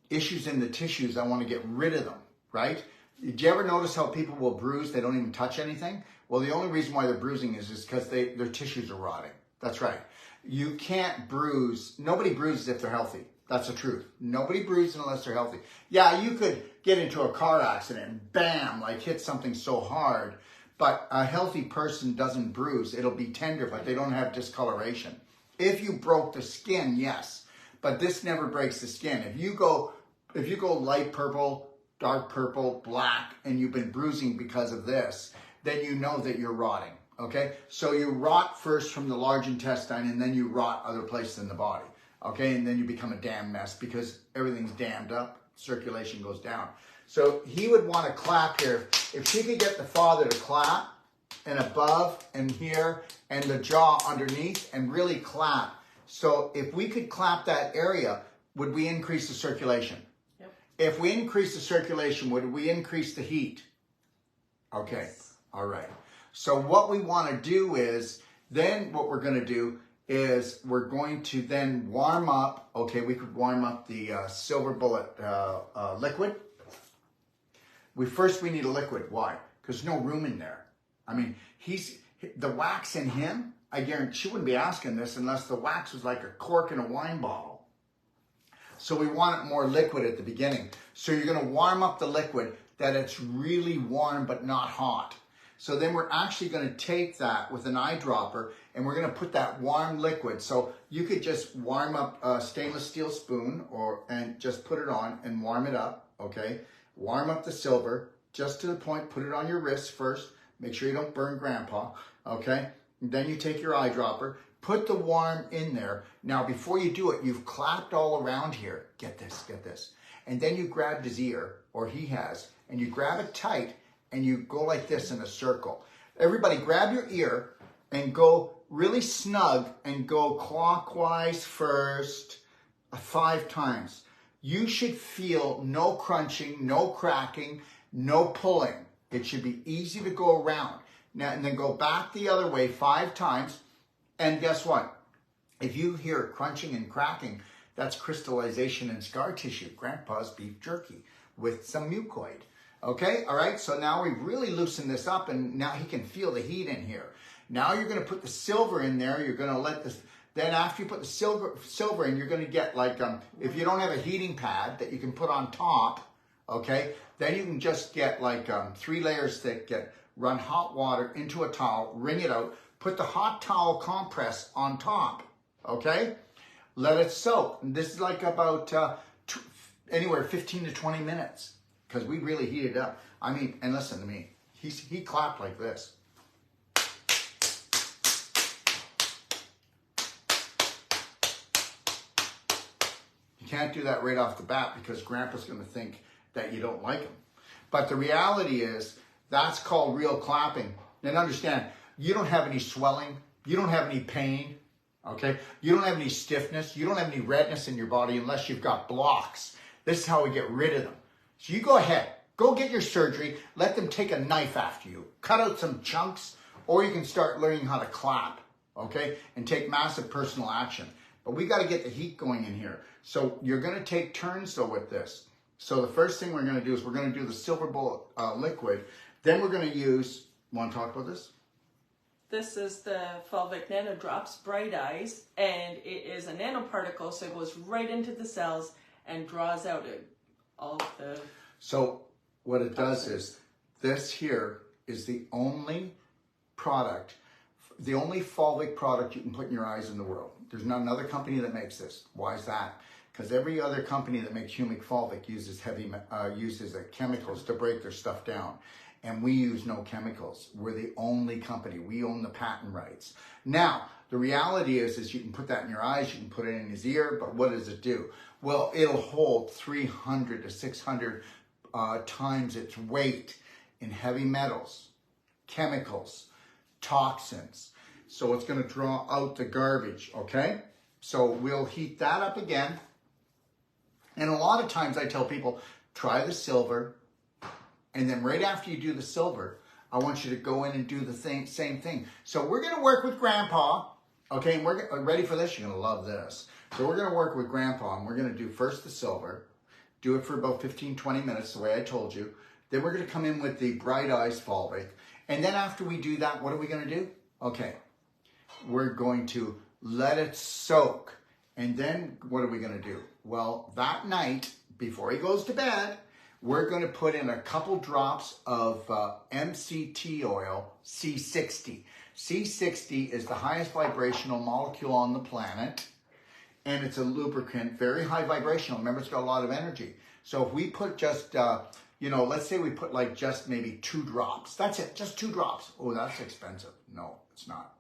issues in the tissues, I want to get rid of them, right? Did you ever notice how people will bruise? They don't even touch anything? Well, the only reason why they're bruising is because their tissues are rotting. That's right. You can't bruise. Nobody bruises if they're healthy. That's the truth. Nobody bruises unless they're healthy. Yeah, you could get into a car accident and bam, like hit something so hard. But a healthy person doesn't bruise. It'll be tender, but they don't have discoloration. If you broke the skin, yes. But this never breaks the skin. If you go light purple, dark purple, black, and you've been bruising because of this, then you know that you're rotting, okay? So you rot first from the large intestine, and then you rot other places in the body, okay? And then you become a damn mess because everything's dammed up, circulation goes down. So he would want to clap here. If she could get the father to clap, and above, and here, and the jaw underneath, and really clap. So if we could clap that area, would we increase the circulation? Yep. If we increase the circulation, would we increase the heat? Okay. Yes. All right. So what we want to do is, then what we're going to do is we're going to then warm up. Okay, we could warm up the silver bullet liquid. We need a liquid. Why? Because there's no room in there. I mean, the wax in him, I guarantee she wouldn't be asking this unless the wax was like a cork in a wine bottle. So we want it more liquid at the beginning. So you're going to warm up the liquid that it's really warm but not hot. So then we're actually going to take that with an eyedropper and we're going to put that warm liquid. So you could just warm up a stainless steel spoon and just put it on and warm it up, okay? Warm up the silver just to the point, put it on your wrist first. Make sure you don't burn grandpa, okay? And then you take your eyedropper, put the warm in there. Now, before you do it, you've clapped all around here. Get this. And then you grabbed his ear, or he has, and you grab it tight, and you go like this in a circle. Everybody grab your ear and go really snug and go clockwise first 5 times. You should feel no crunching, no cracking, no pulling. It should be easy to go around. Now, and then go back the other way 5 times. And guess what? If you hear crunching and cracking, that's crystallization in scar tissue. Grandpa's beef jerky with some mucoid. Okay, all right, so now we've really loosened this up and now he can feel the heat in here. Now you're gonna put the silver in there, you're gonna let this, then after you put the silver in, you're gonna get like, if you don't have a heating pad that you can put on top, okay, then you can just get like 3 layers thick, run hot water into a towel, wring it out, put the hot towel compress on top, okay? Let it soak. And this is like about anywhere 15 to 20 minutes because we really heat it up. I mean, and listen to me, he clapped like this. You can't do that right off the bat because Grandpa's going to think that you don't like him. But the reality is that's called real clapping. And understand, you don't have any swelling. You don't have any pain. Okay? You don't have any stiffness. You don't have any redness in your body unless you've got blocks. This is how we get rid of them. So you go ahead. Go get your surgery. Let them take a knife after you. Cut out some chunks. Or you can start learning how to clap. Okay? And take massive personal action. But we got to get the heat going in here. So you're going to take turns though with this. So the first thing we're going to do is we're going to do the silver bullet liquid. Then we're going to use, want to talk about this? This is the Pelvic Nano Drops Bright Eyes, and it is a nanoparticle, so it goes right into the cells and draws out all the... So what it does is, this here is the only product, the only fulvic product you can put in your eyes in the world. There's not another company that makes this. Why is that? Because every other company that makes humic fulvic uses chemicals to break their stuff down. And we use no chemicals. We're the only company. We own the patent rights. Now, the reality is you can put that in your eyes, you can put it in his ear, but what does it do? Well, it'll hold 300 to 600 times its weight in heavy metals, chemicals, toxins. So it's going to draw out the garbage, okay? So we'll heat that up again. And a lot of times I tell people, try the silver, and then right after you do the silver, I want you to go in and do the same thing. So we're going to work with Grandpa, okay? And we're ready for this? You're going to love this. So we're going to work with Grandpa, and we're going to do first the silver, do it for about 15, 20 minutes, the way I told you. Then we're going to come in with the Bright Eyes Fulvic. And then after we do that, what are we going to do? Okay, we're going to let it soak. And then what are we going to do? Well, that night, before he goes to bed, we're going to put in a couple drops of MCT oil, C60. C60 is the highest vibrational molecule on the planet, and it's a lubricant, very high vibrational. Remember, it's got a lot of energy. So if we put just, let's say we put like just maybe 2 drops. That's it, just 2 drops. Oh, that's expensive. No, it's not.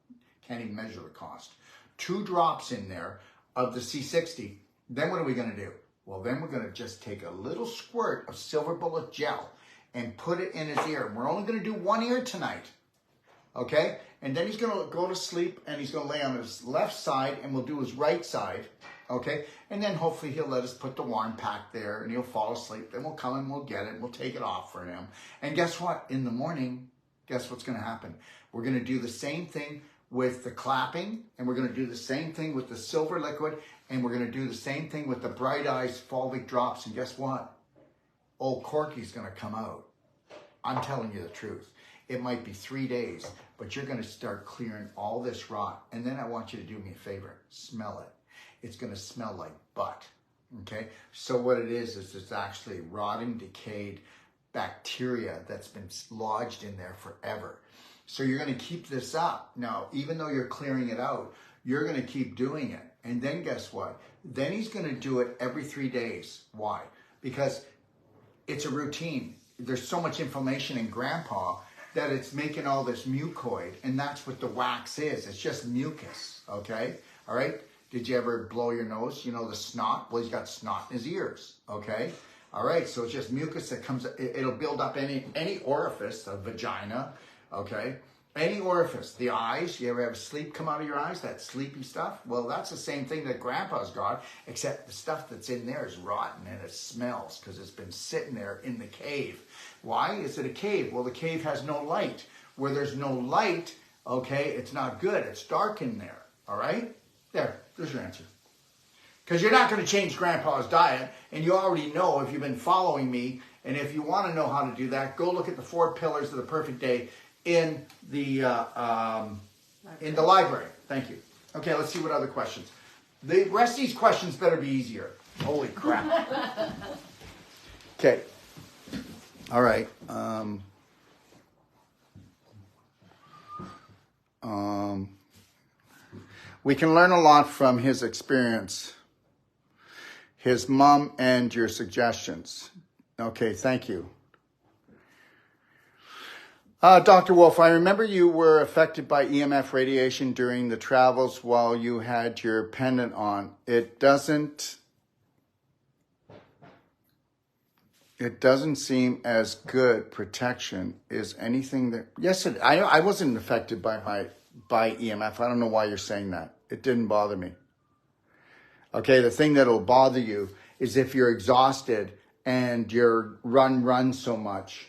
Can't even measure the cost. 2 drops in there of the C60. Then what are we going to do? Well, then we're going to just take a little squirt of silver bullet gel and put it in his ear. We're only going to do 1 ear tonight, okay? And then he's going to go to sleep, and he's going to lay on his left side, and we'll do his right side, okay? And then hopefully he'll let us put the warm pack there, and he'll fall asleep. Then we'll come and we'll get it, and we'll take it off for him. And guess what? In the morning, guess what's going to happen? We're going to do the same thing with the clapping, and we're going to do the same thing with the silver liquid, and we're going to do the same thing with the Bright Eyes Fulvic Drops. And guess what? Old Corky's going to come out. I'm telling you the truth. It might be 3 days, but you're going to start clearing all this rot. And then I want you to do me a favor. Smell it. It's going to smell like butt. Okay? So what it is it's actually rotting, decayed bacteria that's been lodged in there forever. So you're going to keep this up. Now, even though you're clearing it out, you're going to keep doing it. And then guess what? Then he's going to do it every 3 days. Why? Because it's a routine. There's so much inflammation in Grandpa that it's making all this mucoid, and that's what the wax is. It's just mucus, okay? All right? Did you ever blow your nose? You know the snot? Well, he's got snot in his ears, okay? All right, so it's just mucus that comes, it'll build up any orifice, a vagina, okay? Any orifice, the eyes, you ever have sleep come out of your eyes, that sleepy stuff? Well, that's the same thing that Grandpa's got, except the stuff that's in there is rotten and it smells because it's been sitting there in the cave. Why is it a cave? Well, the cave has no light. Where there's no light, okay, it's not good. It's dark in there, all right? There's your answer. Because you're not going to change Grandpa's diet, and you already know if you've been following me, and if you want to know how to do that, go look at the 4 pillars of the perfect day in the library. Thank you. Okay, let's see what other questions. The rest of these questions better be easier. Holy crap. Okay. All right. We can learn a lot from his experience, his mom, and your suggestions. Okay, thank you. Dr. Wolf, I remember you were affected by EMF radiation during the travels while you had your pendant on. It doesn't seem as good protection. Is anything that... Yes, I wasn't affected by EMF. I don't know why you're saying that. It didn't bother me. Okay, the thing that'll bother you is if you're exhausted and you're run so much.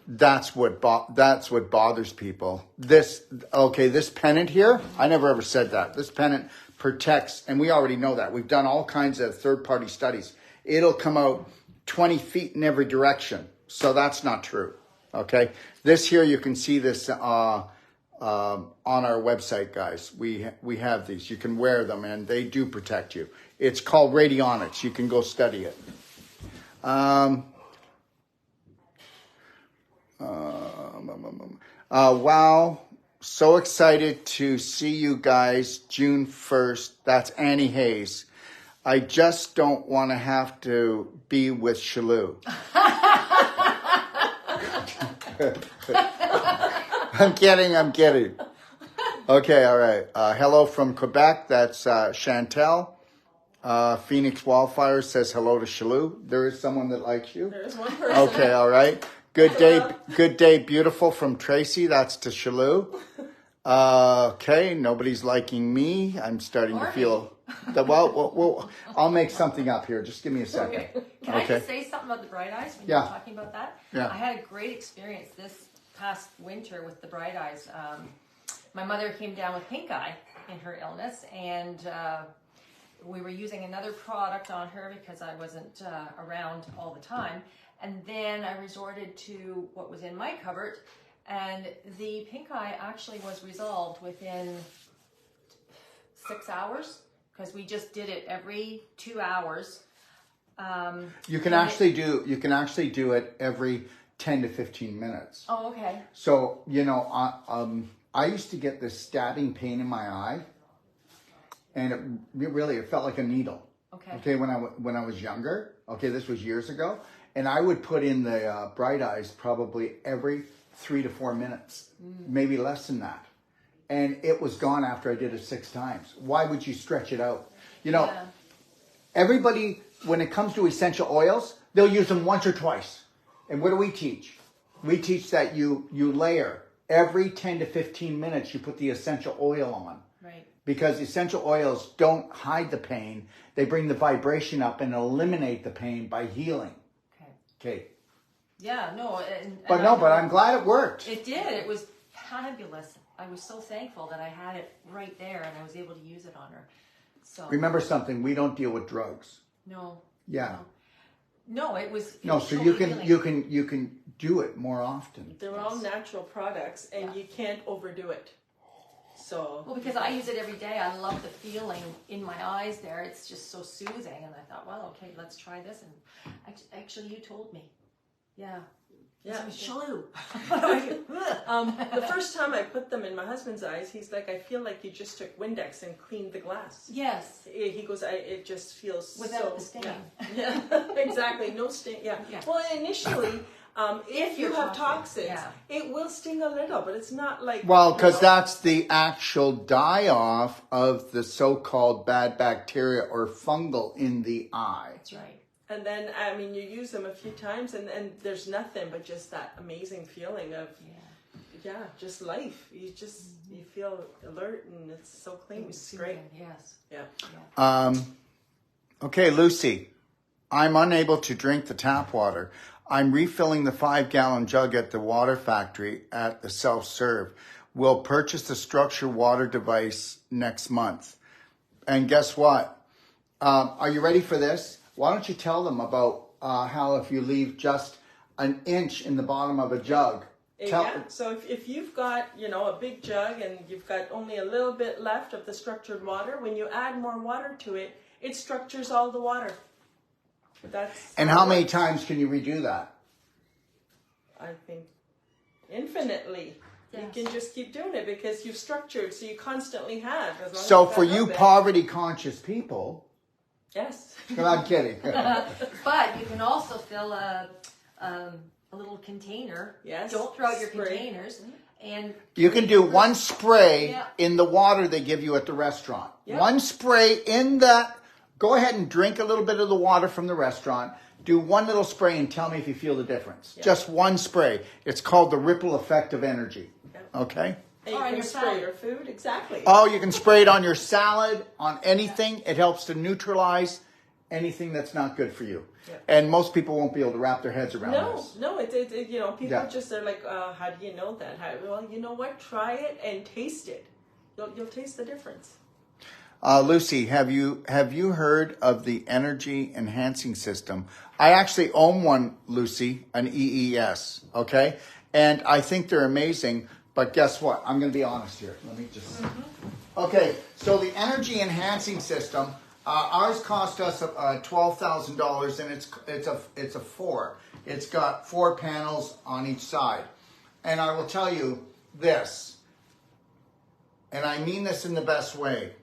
That's what bothers people. This pennant here, I never ever said that. This pennant protects, and we already know that. We've done all kinds of third-party studies. It'll come out 20 feet in every direction. So that's not true. Okay. This here, you can see this on our website, guys. We have these. You can wear them, and they do protect you. It's called radionics. You can go study it. Wow. So excited to see you guys June 1st. That's Annie Hayes. I just don't want to have to be with Shalou. I'm kidding. Okay, all right. Hello from Quebec. That's Chantel. Phoenix Wildfire says hello to Shalou. There is someone that likes you. There's one person. Okay, all right. Good day, beautiful from Tracy. That's to Shalou. Okay, nobody's liking me. I'm starting to feel that. Well, I'll make something up here. Just give me a second. Okay. Can I just say something about the bright eyes when you were talking about that? Yeah. I had a great experience this past winter with the bright eyes. My mother came down with pink eye in her illness, and we were using another product on her because I wasn't around all the time. And then I resorted to what was in my cupboard, and the pink eye actually was resolved within 6 hours because we just did it every 2 hours. You can actually do it every 10 to 15 minutes. Oh, okay. So, I used to get this stabbing pain in my eye, and it felt like a needle. Okay, when I was younger. Okay, this was years ago. And I would put in the bright eyes probably every 3 to 4 minutes, maybe less than that. And it was gone after I did it 6 times. Why would you stretch it out? Everybody, when it comes to essential oils, they'll use them once or twice. And what do we teach? We teach that you layer. Every 10 to 15 minutes, you put the essential oil on. Right. Because essential oils don't hide the pain. They bring the vibration up and eliminate the pain by healing. Okay. Yeah, no. But I'm glad it worked. It did. It was fabulous. I was so thankful that I had it right there and I was able to use it on her. So remember something, we don't deal with drugs. No. Yeah. No, it was so totally you can do it more often. They're all natural products, and you can't overdo it. So well, because I use it every day. I love the feeling in my eyes there. It's just so soothing. And I thought, well, okay, let's try this. And actually, you told me. Yeah. Yeah. Shalou. The first time I put them in my husband's eyes, he's like, I feel like you just took Windex and cleaned the glass. Yes. He goes, it just feels without the stain. Yeah, exactly. No stain. Yeah. Well, initially, if you have toxins, it will sting a little, but it's not like... Well, because that's the actual die-off of the so-called bad bacteria or fungal in the eye. That's right. And then, you use them a few times, and there's nothing but just that amazing feeling of, just life. You feel alert, and it's so clean. It's great. Yes. Yeah. Okay, Lucy, I'm unable to drink the tap water. I'm refilling the 5-gallon jug at the water factory at the self-serve. We'll purchase the structure water device next month. And guess what? Are you ready for this? Why don't you tell them about how if you leave just an inch in the bottom of a jug. So if you've got, a big jug and you've got only a little bit left of the structured water, when you add more water to it, it structures all the water. And how many times can you redo that? I think infinitely. You Yes. can just keep doing it because you've structured, so you constantly have. As long So as for got you habit. poverty conscious people, Yes. I'm kidding. But you can also fill a little container. Yes. Don't throw out your Spray. containers. And You can do one spray Yeah. in the water they give you at the restaurant. Yeah. One spray in that. Go ahead and drink a little bit of the water from the restaurant. Do one little spray and tell me if you feel the difference. Yeah. Just one spray. It's called the ripple effect of energy. Yeah. Okay? And you Or on can your spray salad. your food. Exactly. Oh, you can spray it on your salad, on anything. It helps to neutralize anything that's not good for you. Yeah. And most people won't be able to wrap their heads around No, this. no, you know, people Yeah. just are like, how do you know that? Well, you know what? Try it and taste it. You'll taste the difference. Lucy, have you heard of the energy enhancing system? I actually own one, Lucy, an EES. Okay, and I think they're amazing. But guess what? I'm going to be honest here. Let me just. Okay, so the energy enhancing system, ours cost us $12,000, and it's a 4. It's got 4 panels on each side, and I will tell you this, and I mean this in the best way.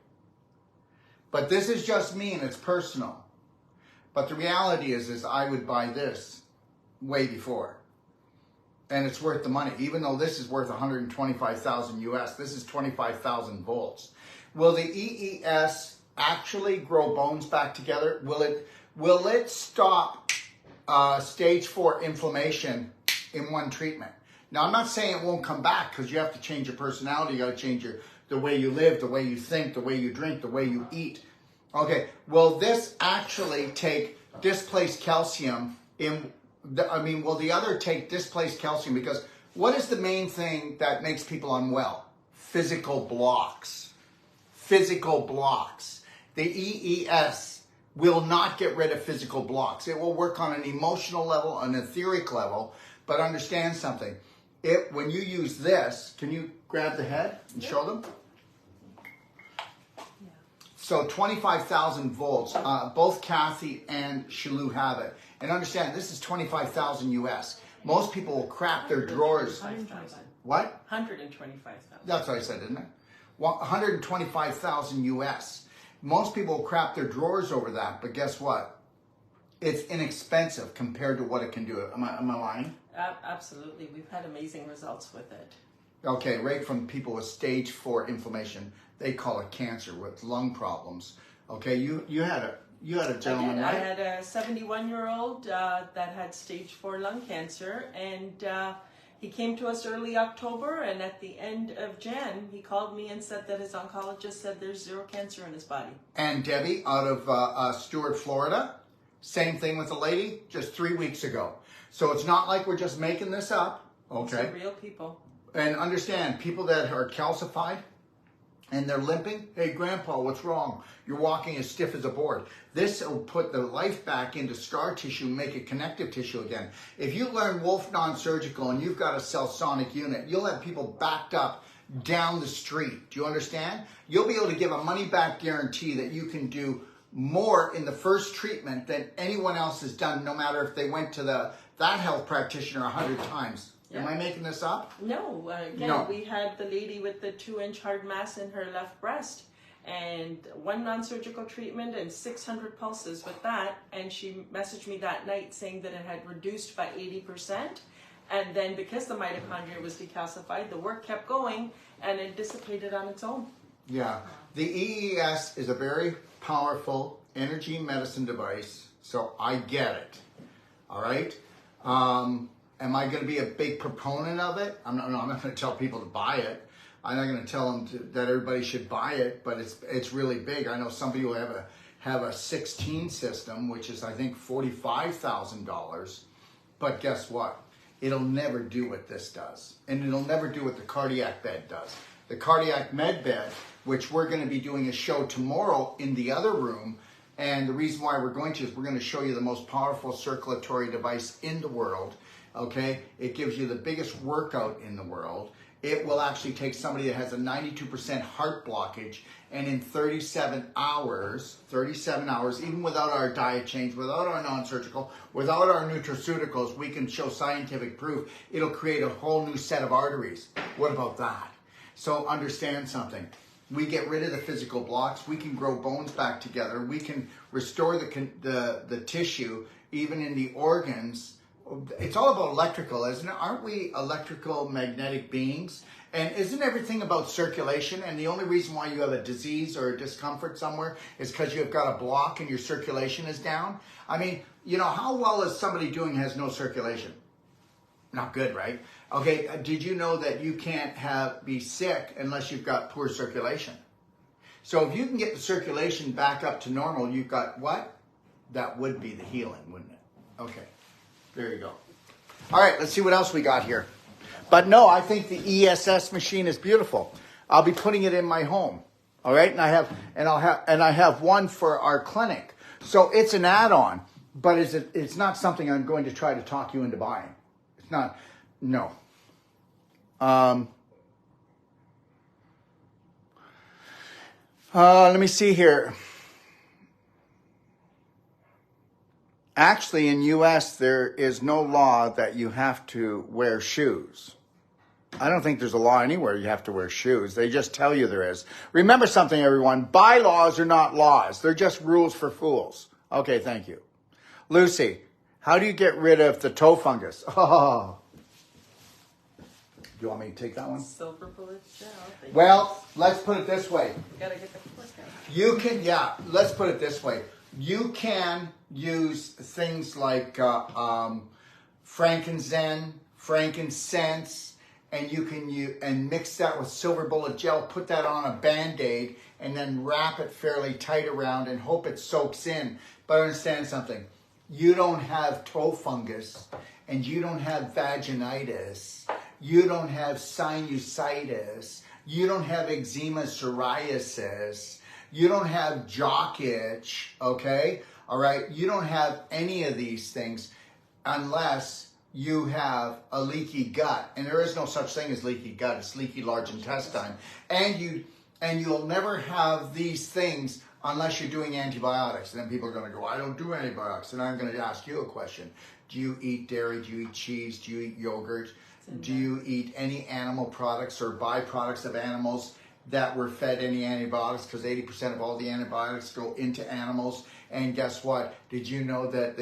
But this is just me and it's personal. But the reality is I would buy this way before. And it's worth the money. Even though this is worth $125,000 US, this is 25,000 volts. Will the EES actually grow bones back together? Will it stop stage 4 inflammation in one treatment? Now, I'm not saying it won't come back because you have to change your personality. You got to change the way you live, the way you think, the way you drink, the way you eat. Okay, will this actually take displaced calcium will the other take displaced calcium? Because what is the main thing that makes people unwell? Physical blocks. Physical blocks. The EES will not get rid of physical blocks. It will work on an emotional level, an etheric level, but understand something. When you use this, can you grab the head and show them? So 25,000 volts, both Kathy and Shalou have it. And understand, this is 25,000 US. Most people will crap their drawers. 125,000. What? 125,000. That's what I said, didn't I? 125,000 US. Most people will crap their drawers over that, but guess what? It's inexpensive compared to what it can do. Am I lying? Absolutely. We've had amazing results with it. Okay, right from people with stage 4 inflammation. They call it cancer with lung problems. Okay, you had a gentleman, I right? had a 71-year-old that had stage 4 lung cancer, and he came to us early October, and at the end of Jan, he called me and said that his oncologist said there's 0 cancer in his body. And Debbie out of Stuart, Florida, same thing with a lady just 3 weeks ago. So it's not like we're just making this up. These Okay. are real people. And understand, people that are calcified and they're limping, hey, Grandpa, what's wrong? You're walking as stiff as a board. This will put the life back into scar tissue, make it connective tissue again. If you learn Wolf Non-Surgical and you've got a cell-sonic unit, you'll have people backed up down the street. Do you understand? You'll be able to give a money-back guarantee that you can do more in the first treatment than anyone else has done, no matter if they went to that health practitioner 100 times. Am I making this up? No, again, No. we had the lady with the 2-inch hard mass in her left breast, and 1 non-surgical treatment and 600 pulses with that, and she messaged me that night saying that it had reduced by 80%, and then because the mitochondria was decalcified, the work kept going, and it dissipated on its own. Yeah. The EES is a very powerful energy medicine device, so I get it. All right? Am I going to be a big proponent of it? I'm not going to tell people to buy it. I'm not going to tell them that everybody should buy it, but it's really big. I know some people have a 16 system, which is, I think, $45,000. But guess what? It'll never do what this does. And it'll never do what the cardiac bed does. The cardiac med bed, which we're going to be doing a show tomorrow in the other room, and the reason why we're going to is we're going to show you the most powerful circulatory device in the world. Okay, it gives you the biggest workout in the world, it will actually take somebody that has a 92% heart blockage, and in 37 hours, even without our diet change, without our non-surgical, without our nutraceuticals, we can show scientific proof it'll create a whole new set of arteries. What about that? So understand something. We get rid of the physical blocks. We can grow bones back together. We can restore the tissue, even in the organs. It's all about electrical, isn't it? Aren't we electrical magnetic beings? And isn't everything about circulation? And the only reason why you have a disease or a discomfort somewhere is because you've got a block and your circulation is down. I mean, you know, how well is somebody doing who has no circulation? Not good, right? Okay, did you know that you can't be sick unless you've got poor circulation? So if you can get the circulation back up to normal, you've got what? That would be the healing, wouldn't it? Okay, there you go. All right, let's see what else we got here. But no, I think the ESS machine is beautiful. I'll be putting it in my home. All right, and I have one for our clinic. So it's an add-on, but it's not something I'm going to try to talk you into buying. It's not. No. Let me see here. Actually, in U.S., there is no law that you have to wear shoes. I don't think there's a law anywhere you have to wear shoes. They just tell you there is. Remember something, everyone. Bylaws are not laws. They're just rules for fools. Okay, thank you. Lucy, how do you get rid of the toe fungus? Oh. Do you want me to take that one? Silver bullet gel. Well, let's put it this way. You gotta get the cork out. You can, let's put it this way. You can use things like frankincense, and you can mix that with silver bullet gel, put that on a Band-Aid, and then wrap it fairly tight around and hope it soaks in. But understand something. You don't have toe fungus, and you don't have vaginitis. You don't have sinusitis. You don't have eczema, psoriasis. You don't have jock itch, okay? All right? You don't have any of these things unless you have a leaky gut. And there is no such thing as leaky gut. It's leaky large intestine. And you'll never have these things unless you're doing antibiotics. And then people are going to go, I don't do antibiotics. And I'm going to ask you a question. Do you eat dairy? Do you eat cheese? Do you eat yogurt? Do you eat any animal products or byproducts of animals that were fed any antibiotics? Because 80% of all the antibiotics go into animals. And guess what? Did you know that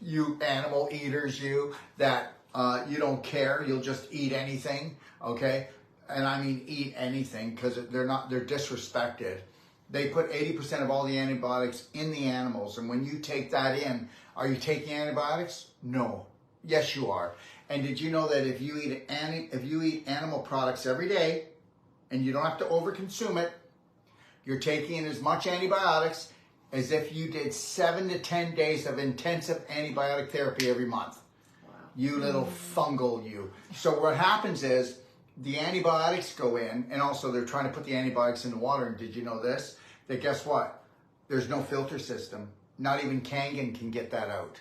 you animal eaters, you don't care, you'll just eat anything, okay? And I mean eat anything, because they're disrespected. They put 80% of all the antibiotics in the animals, and when you take that in, are you taking antibiotics? No. Yes, you are. And did you know that if you eat animal products every day, and you don't have to overconsume it, you're taking in as much antibiotics as if you did 7 to 10 days of intensive antibiotic therapy every month. Wow. You little fungal you. So what happens is the antibiotics go in, and also they're trying to put the antibiotics in the water. And did you know this? That guess what? There's no filter system. Not even Kangen can get that out.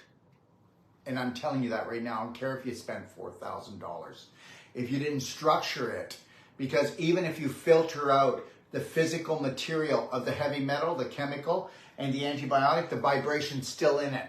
And I'm telling you that right now. I don't care if you spent $4,000. If you didn't structure it, because even if you filter out the physical material of the heavy metal, the chemical, and the antibiotic, the vibration's still in it.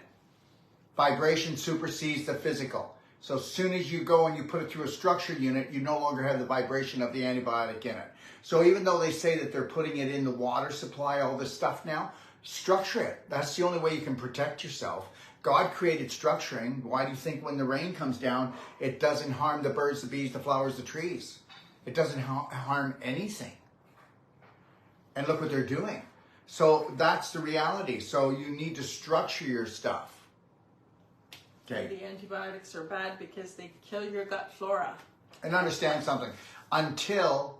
Vibration supersedes the physical. So as soon as you go and you put it through a structure unit, you no longer have the vibration of the antibiotic in it. So even though they say that they're putting it in the water supply, all this stuff now, structure it. That's the only way you can protect yourself. God created structuring. Why do you think when the rain comes down, it doesn't harm the birds, the bees, the flowers, the trees? It doesn't harm anything. And look what they're doing. So that's the reality. So you need to structure your stuff. Okay. The antibiotics are bad because they kill your gut flora. And understand something. Until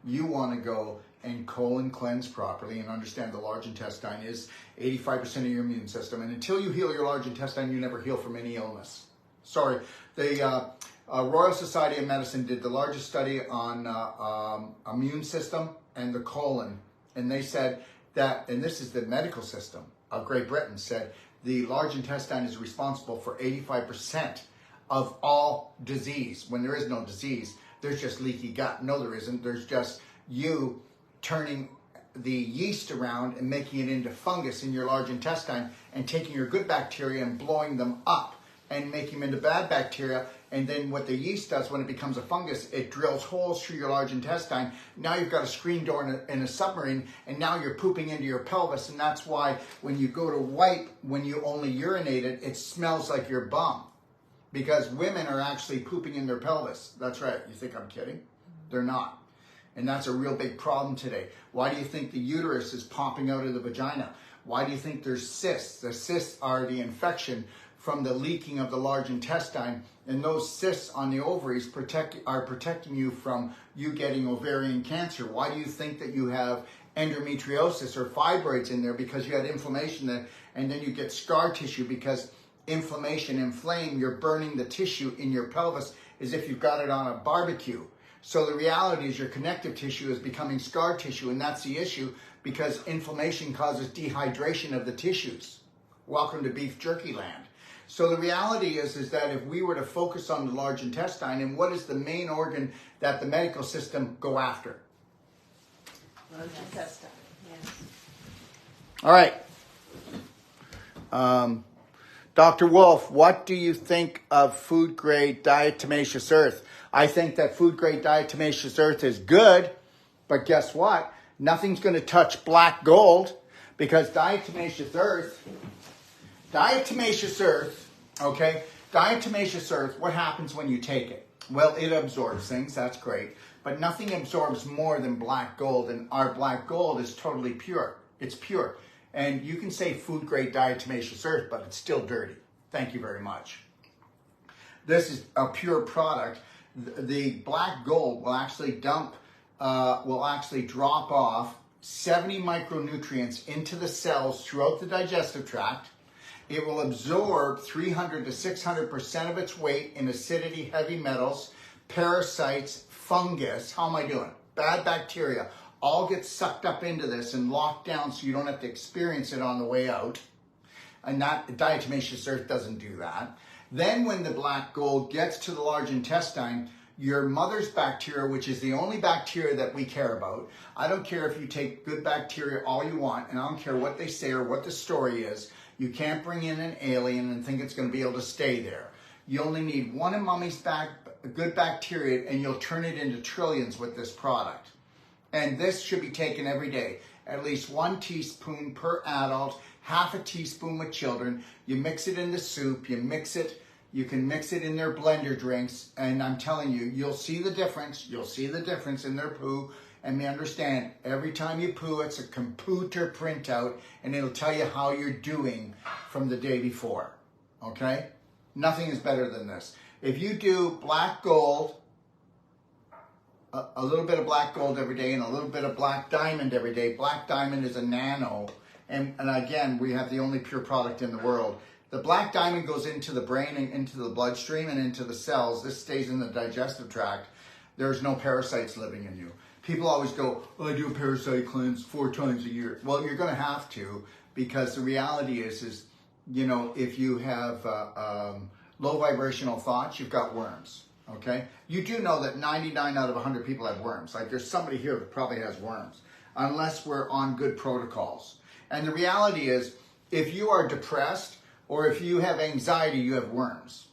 you want to go and colon cleanse properly and understand the large intestine is 85% of your immune system. And until you heal your large intestine, you never heal from any illness. Sorry. The Royal Society of Medicine did the largest study on immune system and the colon. And they said that, and this is the medical system of Great Britain, said the large intestine is responsible for 85% of all disease. When there is no disease, there's just leaky gut. No, there isn't. There's just you turning the yeast around and making it into fungus in your large intestine and taking your good bacteria and blowing them up and making them into bad bacteria. And then what the yeast does when it becomes a fungus, it drills holes through your large intestine. Now you've got a screen door in a submarine, and now you're pooping into your pelvis. And that's why when you go to wipe, when you only urinated, it smells like your bum. Because women are actually pooping in their pelvis. That's right. You think I'm kidding? They're not. And that's a real big problem today. Why do you think the uterus is popping out of the vagina? Why do you think there's cysts? The cysts are the infection from the leaking of the large intestine, and those cysts on the ovaries are protecting you from you getting ovarian cancer. Why do you think that you have endometriosis or fibroids in there? Because you had inflammation there, and then you get scar tissue because inflammation, inflame, you're burning the tissue in your pelvis as if you've got it on a barbecue. So the reality is your connective tissue is becoming scar tissue, and that's the issue because inflammation causes dehydration of the tissues. Welcome to beef jerky land. So the reality is that if we were to focus on the large intestine, and what is the main organ that the medical system go after? Large intestine. Yes. All right. Dr. Wolf, what do you think of food-grade diatomaceous earth? I think that food-grade diatomaceous earth is good, but guess what? Nothing's going to touch black gold because diatomaceous earth, okay? Diatomaceous earth, what happens when you take it? Well, it absorbs things, that's great, but nothing absorbs more than black gold, and our black gold is totally pure. It's pure. And you can say food-grade diatomaceous earth, but it's still dirty. Thank you very much. This is a pure product. The black gold will actually drop off 70 micronutrients into the cells throughout the digestive tract. It will absorb 300 to 600% of its weight in acidity, heavy metals, parasites, fungus. How am I doing? Bad bacteria. All get sucked up into this and locked down so you don't have to experience it on the way out. And that diatomaceous earth doesn't do that. Then when the black gold gets to the large intestine, your mother's bacteria, which is the only bacteria that we care about, I don't care if you take good bacteria all you want, and I don't care what they say or what the story is, you can't bring in an alien and think it's going to be able to stay there. You only need one of mommy's good bacteria and you'll turn it into trillions with this product. And this should be taken every day. At least 1 teaspoon per adult, half a teaspoon with children. You mix it in the soup, you can mix it in their blender drinks, and I'm telling you, you'll see the difference. You'll see the difference in their poo. And understand, every time you poo, it's a computer printout, and it'll tell you how you're doing from the day before, okay? Nothing is better than this. If you do black gold, a little bit of black gold every day and a little bit of black diamond every day. Black diamond is a nano, and again, we have the only pure product in the world. The black diamond goes into the brain and into the bloodstream and into the cells. This stays in the digestive tract. There's no parasites living in you. People always go, oh, I do a parasite cleanse 4 times a year. Well, you're going to have to, because the reality is you know, if you have low vibrational thoughts, you've got worms. Okay? You do know that 99 out of 100 people have worms. Like there's somebody here that probably has worms, unless we're on good protocols. And the reality is, if you are depressed or if you have anxiety, you have worms.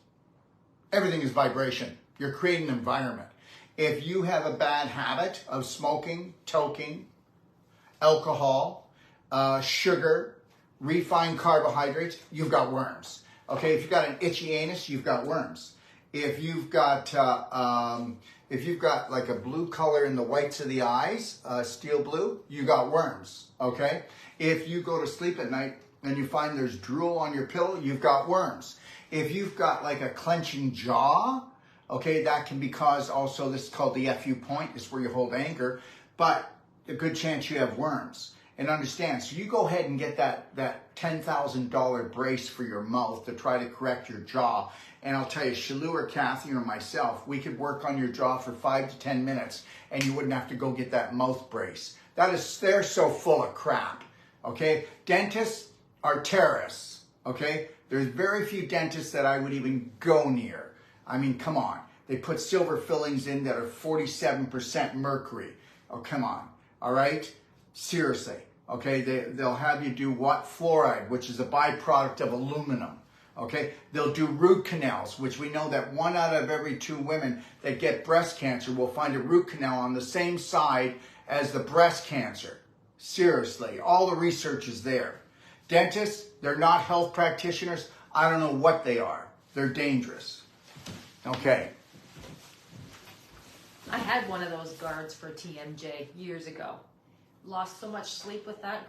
Everything is vibration. You're creating an environment. If you have a bad habit of smoking, toking, alcohol, sugar, refined carbohydrates, you've got worms. Okay? If you've got an itchy anus, you've got worms. If you've got like a blue color in the whites of the eyes, steel blue, you got worms, okay? If you go to sleep at night and you find there's drool on your pillow, you've got worms. If you've got like a clenching jaw, okay, that can be caused also, this is called the FU point, this is where you hold anger, but a good chance you have worms. And understand, so you go ahead and get that $10,000 brace for your mouth to try to correct your jaw. And I'll tell you, Shalou or Kathy or myself, we could work on your jaw for 5 to 10 minutes and you wouldn't have to go get that mouth brace. They're so full of crap, okay? Dentists are terrorists, okay? There's very few dentists that I would even go near. I mean, come on. They put silver fillings in that are 47% mercury. Oh, come on. All right? Seriously. Okay? They'll have you do what? Fluoride, which is a byproduct of aluminum. Okay? They'll do root canals, which we know that 1 out of every 2 women that get breast cancer will find a root canal on the same side as the breast cancer. Seriously. All the research is there. Dentists, they're not health practitioners. I don't know what they are. They're dangerous. Okay. I had one of those guards for TMJ years ago. Lost so much sleep with that.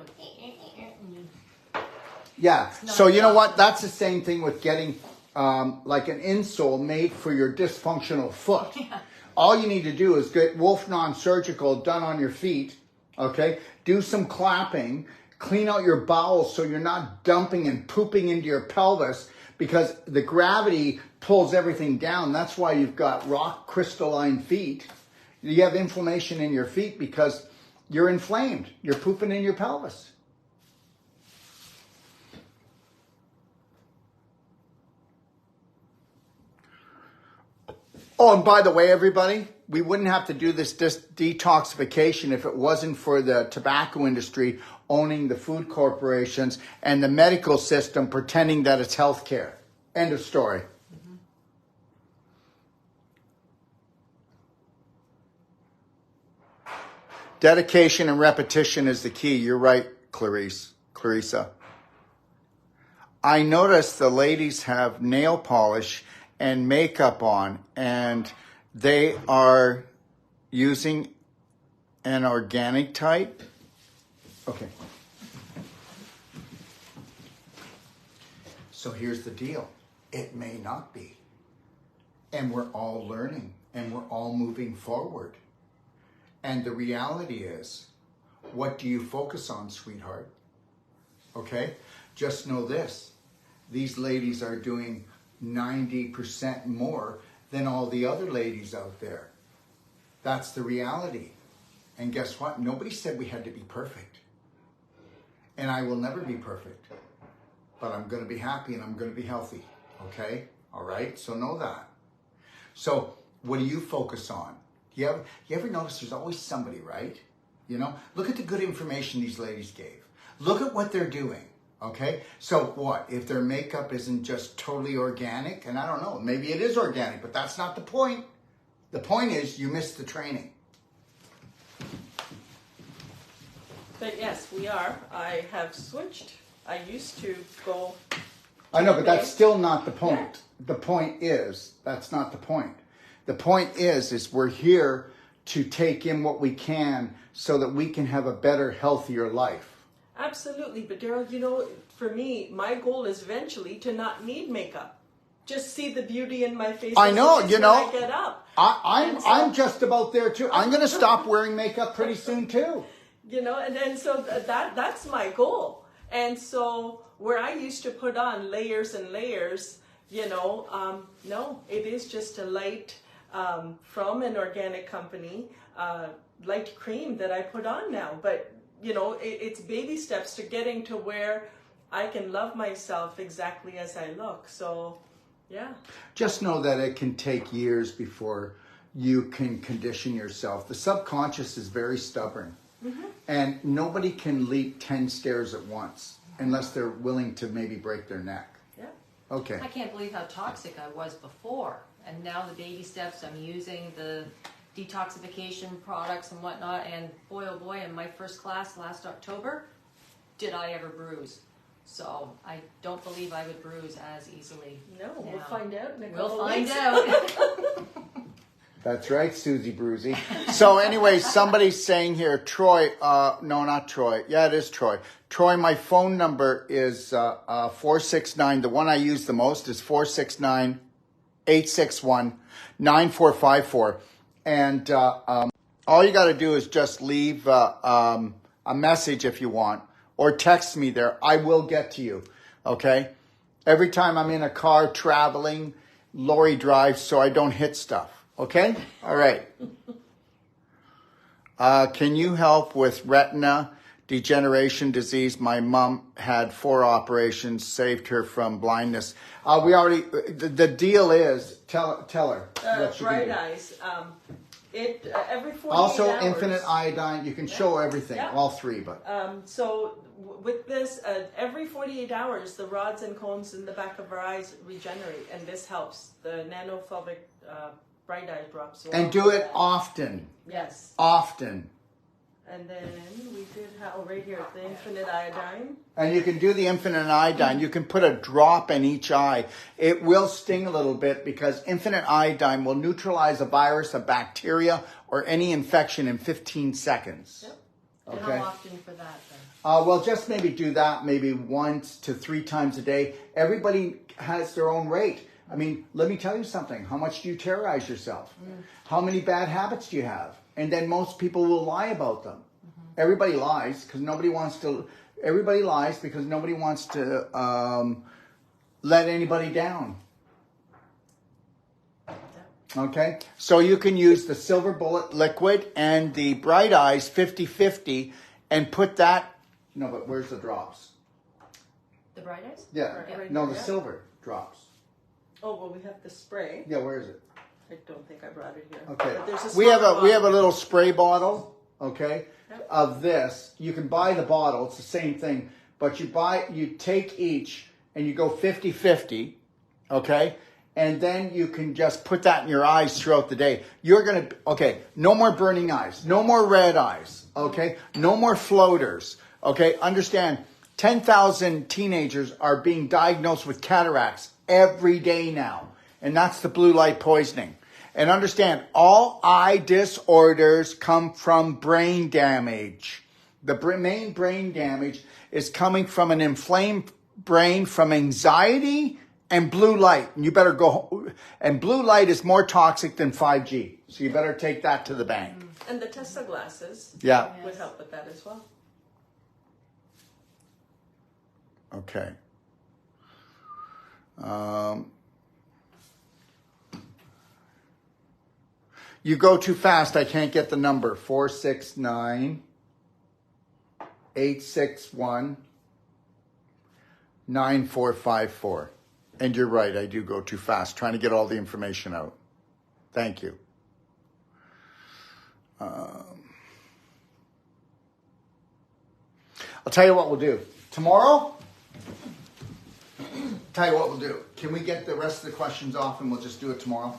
Yeah. So you know what? That's the same thing with getting like an insole made for your dysfunctional foot. Yeah. All you need to do is get Wolf non-surgical done on your feet. Okay. Do some clapping. Clean out your bowels so you're not dumping and pooping into your pelvis, because the gravity pulls everything down. That's why you've got rock crystalline feet. You have inflammation in your feet because you're inflamed. You're pooping in your pelvis. Oh, and by the way, everybody, we wouldn't have to do this detoxification if it wasn't for the tobacco industry owning the food corporations and the medical system pretending that it's healthcare. End of story. Mm-hmm. Dedication and repetition is the key. You're right, Clarissa. I noticed the ladies have nail polish and makeup on, and they are using an organic type. Okay. So here's the deal. It may not be. And we're all learning, and we're all moving forward. And the reality is, what do you focus on, sweetheart? Okay? Just know this. These ladies are doing 90% more than all the other ladies out there. That's the reality. And guess what? Nobody said we had to be perfect. And I will never be perfect. But I'm going to be happy and I'm going to be healthy. Okay? All right? So know that. So what do you focus on? You ever notice there's always somebody, right? You know? Look at the good information these ladies gave. Look at what they're doing. Okay? So what? If their makeup isn't just totally organic, and I don't know, maybe it is organic, but that's not the point. The point is you missed the training. But yes, we are. I have switched. I used to go. I know, but that's still not the point. Yeah. The point is, that's not the point. The point is we're here to take in what we can so that we can have a better, healthier life. Absolutely. But Daryl, you know, for me, my goal is eventually to not need makeup. Just see the beauty in my face. I know, you know. When I get up. I'm just about there too. I'm going to stop wearing makeup pretty soon too. You know, and so that's my goal. And so where I used to put on layers and layers, you know, no, it is just a light from an organic company, light cream that I put on now. But, you know, it's baby steps to getting to where I can love myself exactly as I look. So, yeah. Just know that it can take years before you can condition yourself. The subconscious is very stubborn. Mm-hmm. And nobody can leap 10 stairs at once unless they're willing to maybe break their neck. Yeah. Okay. I can't believe how toxic I was before. And now the baby steps, I'm using the detoxification products and whatnot. And boy, oh boy, in my first class last October, did I ever bruise. So I don't believe I would bruise as easily. No, now. we'll find out. We'll find out. That's right, Susie Bruzy. So anyway, somebody's saying here, Troy, no, not Troy. Yeah, it is Troy. Troy, my phone number is 469. The one I use the most is 469-861-9454. And all you got to do is just leave a message if you want, or text me there. I will get to you, okay? Every time I'm in a car traveling, Lori drives so I don't hit stuff. Okay? All right. Can you help with retina degeneration disease. My mom had 4 operations, saved her from blindness. We already, the deal is, tell her what you bright can do. eyes. Every 48 Also, hours. infinite iodine. You can show everything, Yeah. all 3, but. With this, every 48 hours, the rods and cones in the back of our eyes regenerate, and this helps. The nanopelvic bright eye drops. And do it often. Yes. Often. And then we did have, right here, the infinite iodine. And you can do the infinite iodine. You can put a drop in each eye. It will sting a little bit because infinite iodine will neutralize a virus, a bacteria, or any infection in 15 seconds. Yep. And Okay. how often for that then? Well, just maybe do that maybe 1 to 3 times a day. Everybody has their own rate. I mean, let me tell you something. How much do you terrorize yourself? How many bad habits do you have? And then most people will lie about them. Everybody lies because nobody wants to. Everybody lies because nobody wants to let anybody down. Okay, so you can use the Silver Bullet liquid and the Bright Eyes 50/50 and put that. No, but where's the drops? The bright eyes? Yeah, Right no, there, the yeah. silver drops. Oh, well, we have the spray. Yeah, where is it? I don't think I brought it here. Okay, But there's a we have smaller a little spray bottle. Okay, Yep. of this. You can buy the bottle. It's the same thing, but you take each and you go 50/50. Okay. And then you can just put that in your eyes throughout the day. You're going to, okay, no more burning eyes, no more red eyes, okay? No more floaters, okay? Understand, 10,000 teenagers are being diagnosed with cataracts every day now. And that's the blue light poisoning. And understand, all eye disorders come from brain damage. The main brain damage is coming from an inflamed brain from anxiety and blue light. And you better go, and blue light is more toxic than 5G. So you better take that to the bank. And the Tesla glasses Yeah. would help with that as well. Okay. You go too fast. I can't get the number. 469-861-9454. And you're right. I do go too fast trying to get all the information out. Thank you. I'll tell you what we'll do. Tomorrow, tell you what we'll do. Can we get the rest of the questions off and we'll just do it tomorrow?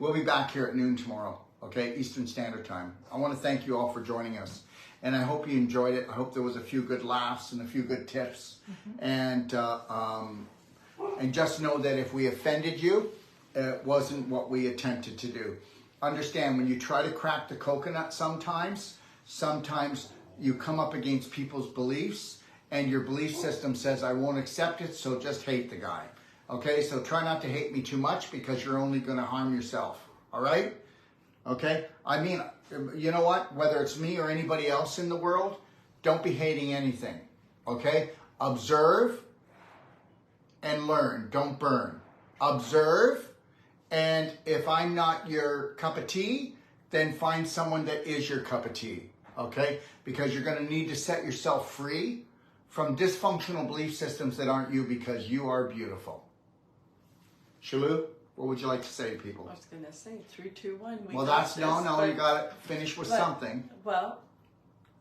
We'll be back here at noon tomorrow, okay? Eastern Standard Time. I want to thank you all for joining us. And I hope you enjoyed it. I hope there was a few good laughs and a few good tips. And just know that if we offended you, it wasn't what we attempted to do. Understand, when you try to crack the coconut sometimes you come up against people's beliefs and your belief system says, I won't accept it, so just hate the guy. Okay, so try not to hate me too much because you're only going to harm yourself. All right? Okay? I mean, you know what? Whether it's me or anybody else in the world, don't be hating anything. Okay? Observe and learn. Don't burn. Observe, and if I'm not your cup of tea, then find someone that is your cup of tea. Okay? Because you're going to need to set yourself free from dysfunctional belief systems that aren't you, because you are beautiful. Shalou, what would you like to say to people? I was going to say 3, 2, 1. Well, that's no, you got to finish with but- something. Well,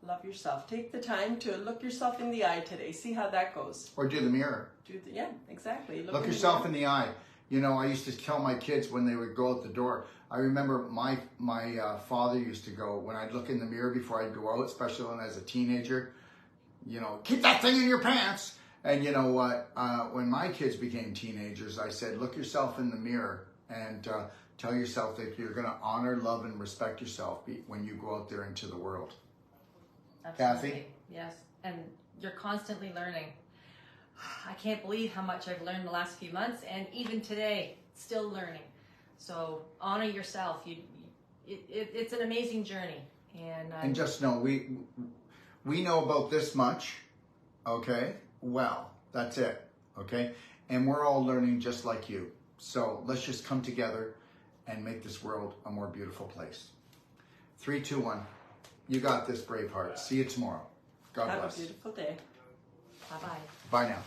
love yourself. Take the time to look yourself in the eye today. See how that goes. Or do the mirror. Yeah, exactly. Look yourself in the eye. You know, I used to tell my kids when they would go out the door. I remember my father used to go, when I'd look in the mirror before I'd go out, especially when I was a teenager, you know, keep that thing in your pants. And you know what? When my kids became teenagers, I said, look yourself in the mirror and tell yourself that you're going to honor, love, and respect yourself when you go out there into the world. Absolutely. Kathy? Yes, and you're constantly learning. I can't believe how much I've learned the last few months, and even today, still learning. So honor yourself. It's an amazing journey, and just know we know about this much, okay? Well, that's it, okay? And we're all learning just like you. So let's just come together and make this world a more beautiful place. 3, 2, 1. You got this, BraveHeart. See you tomorrow. God Have bless. a beautiful day. Bye-bye. Bye now.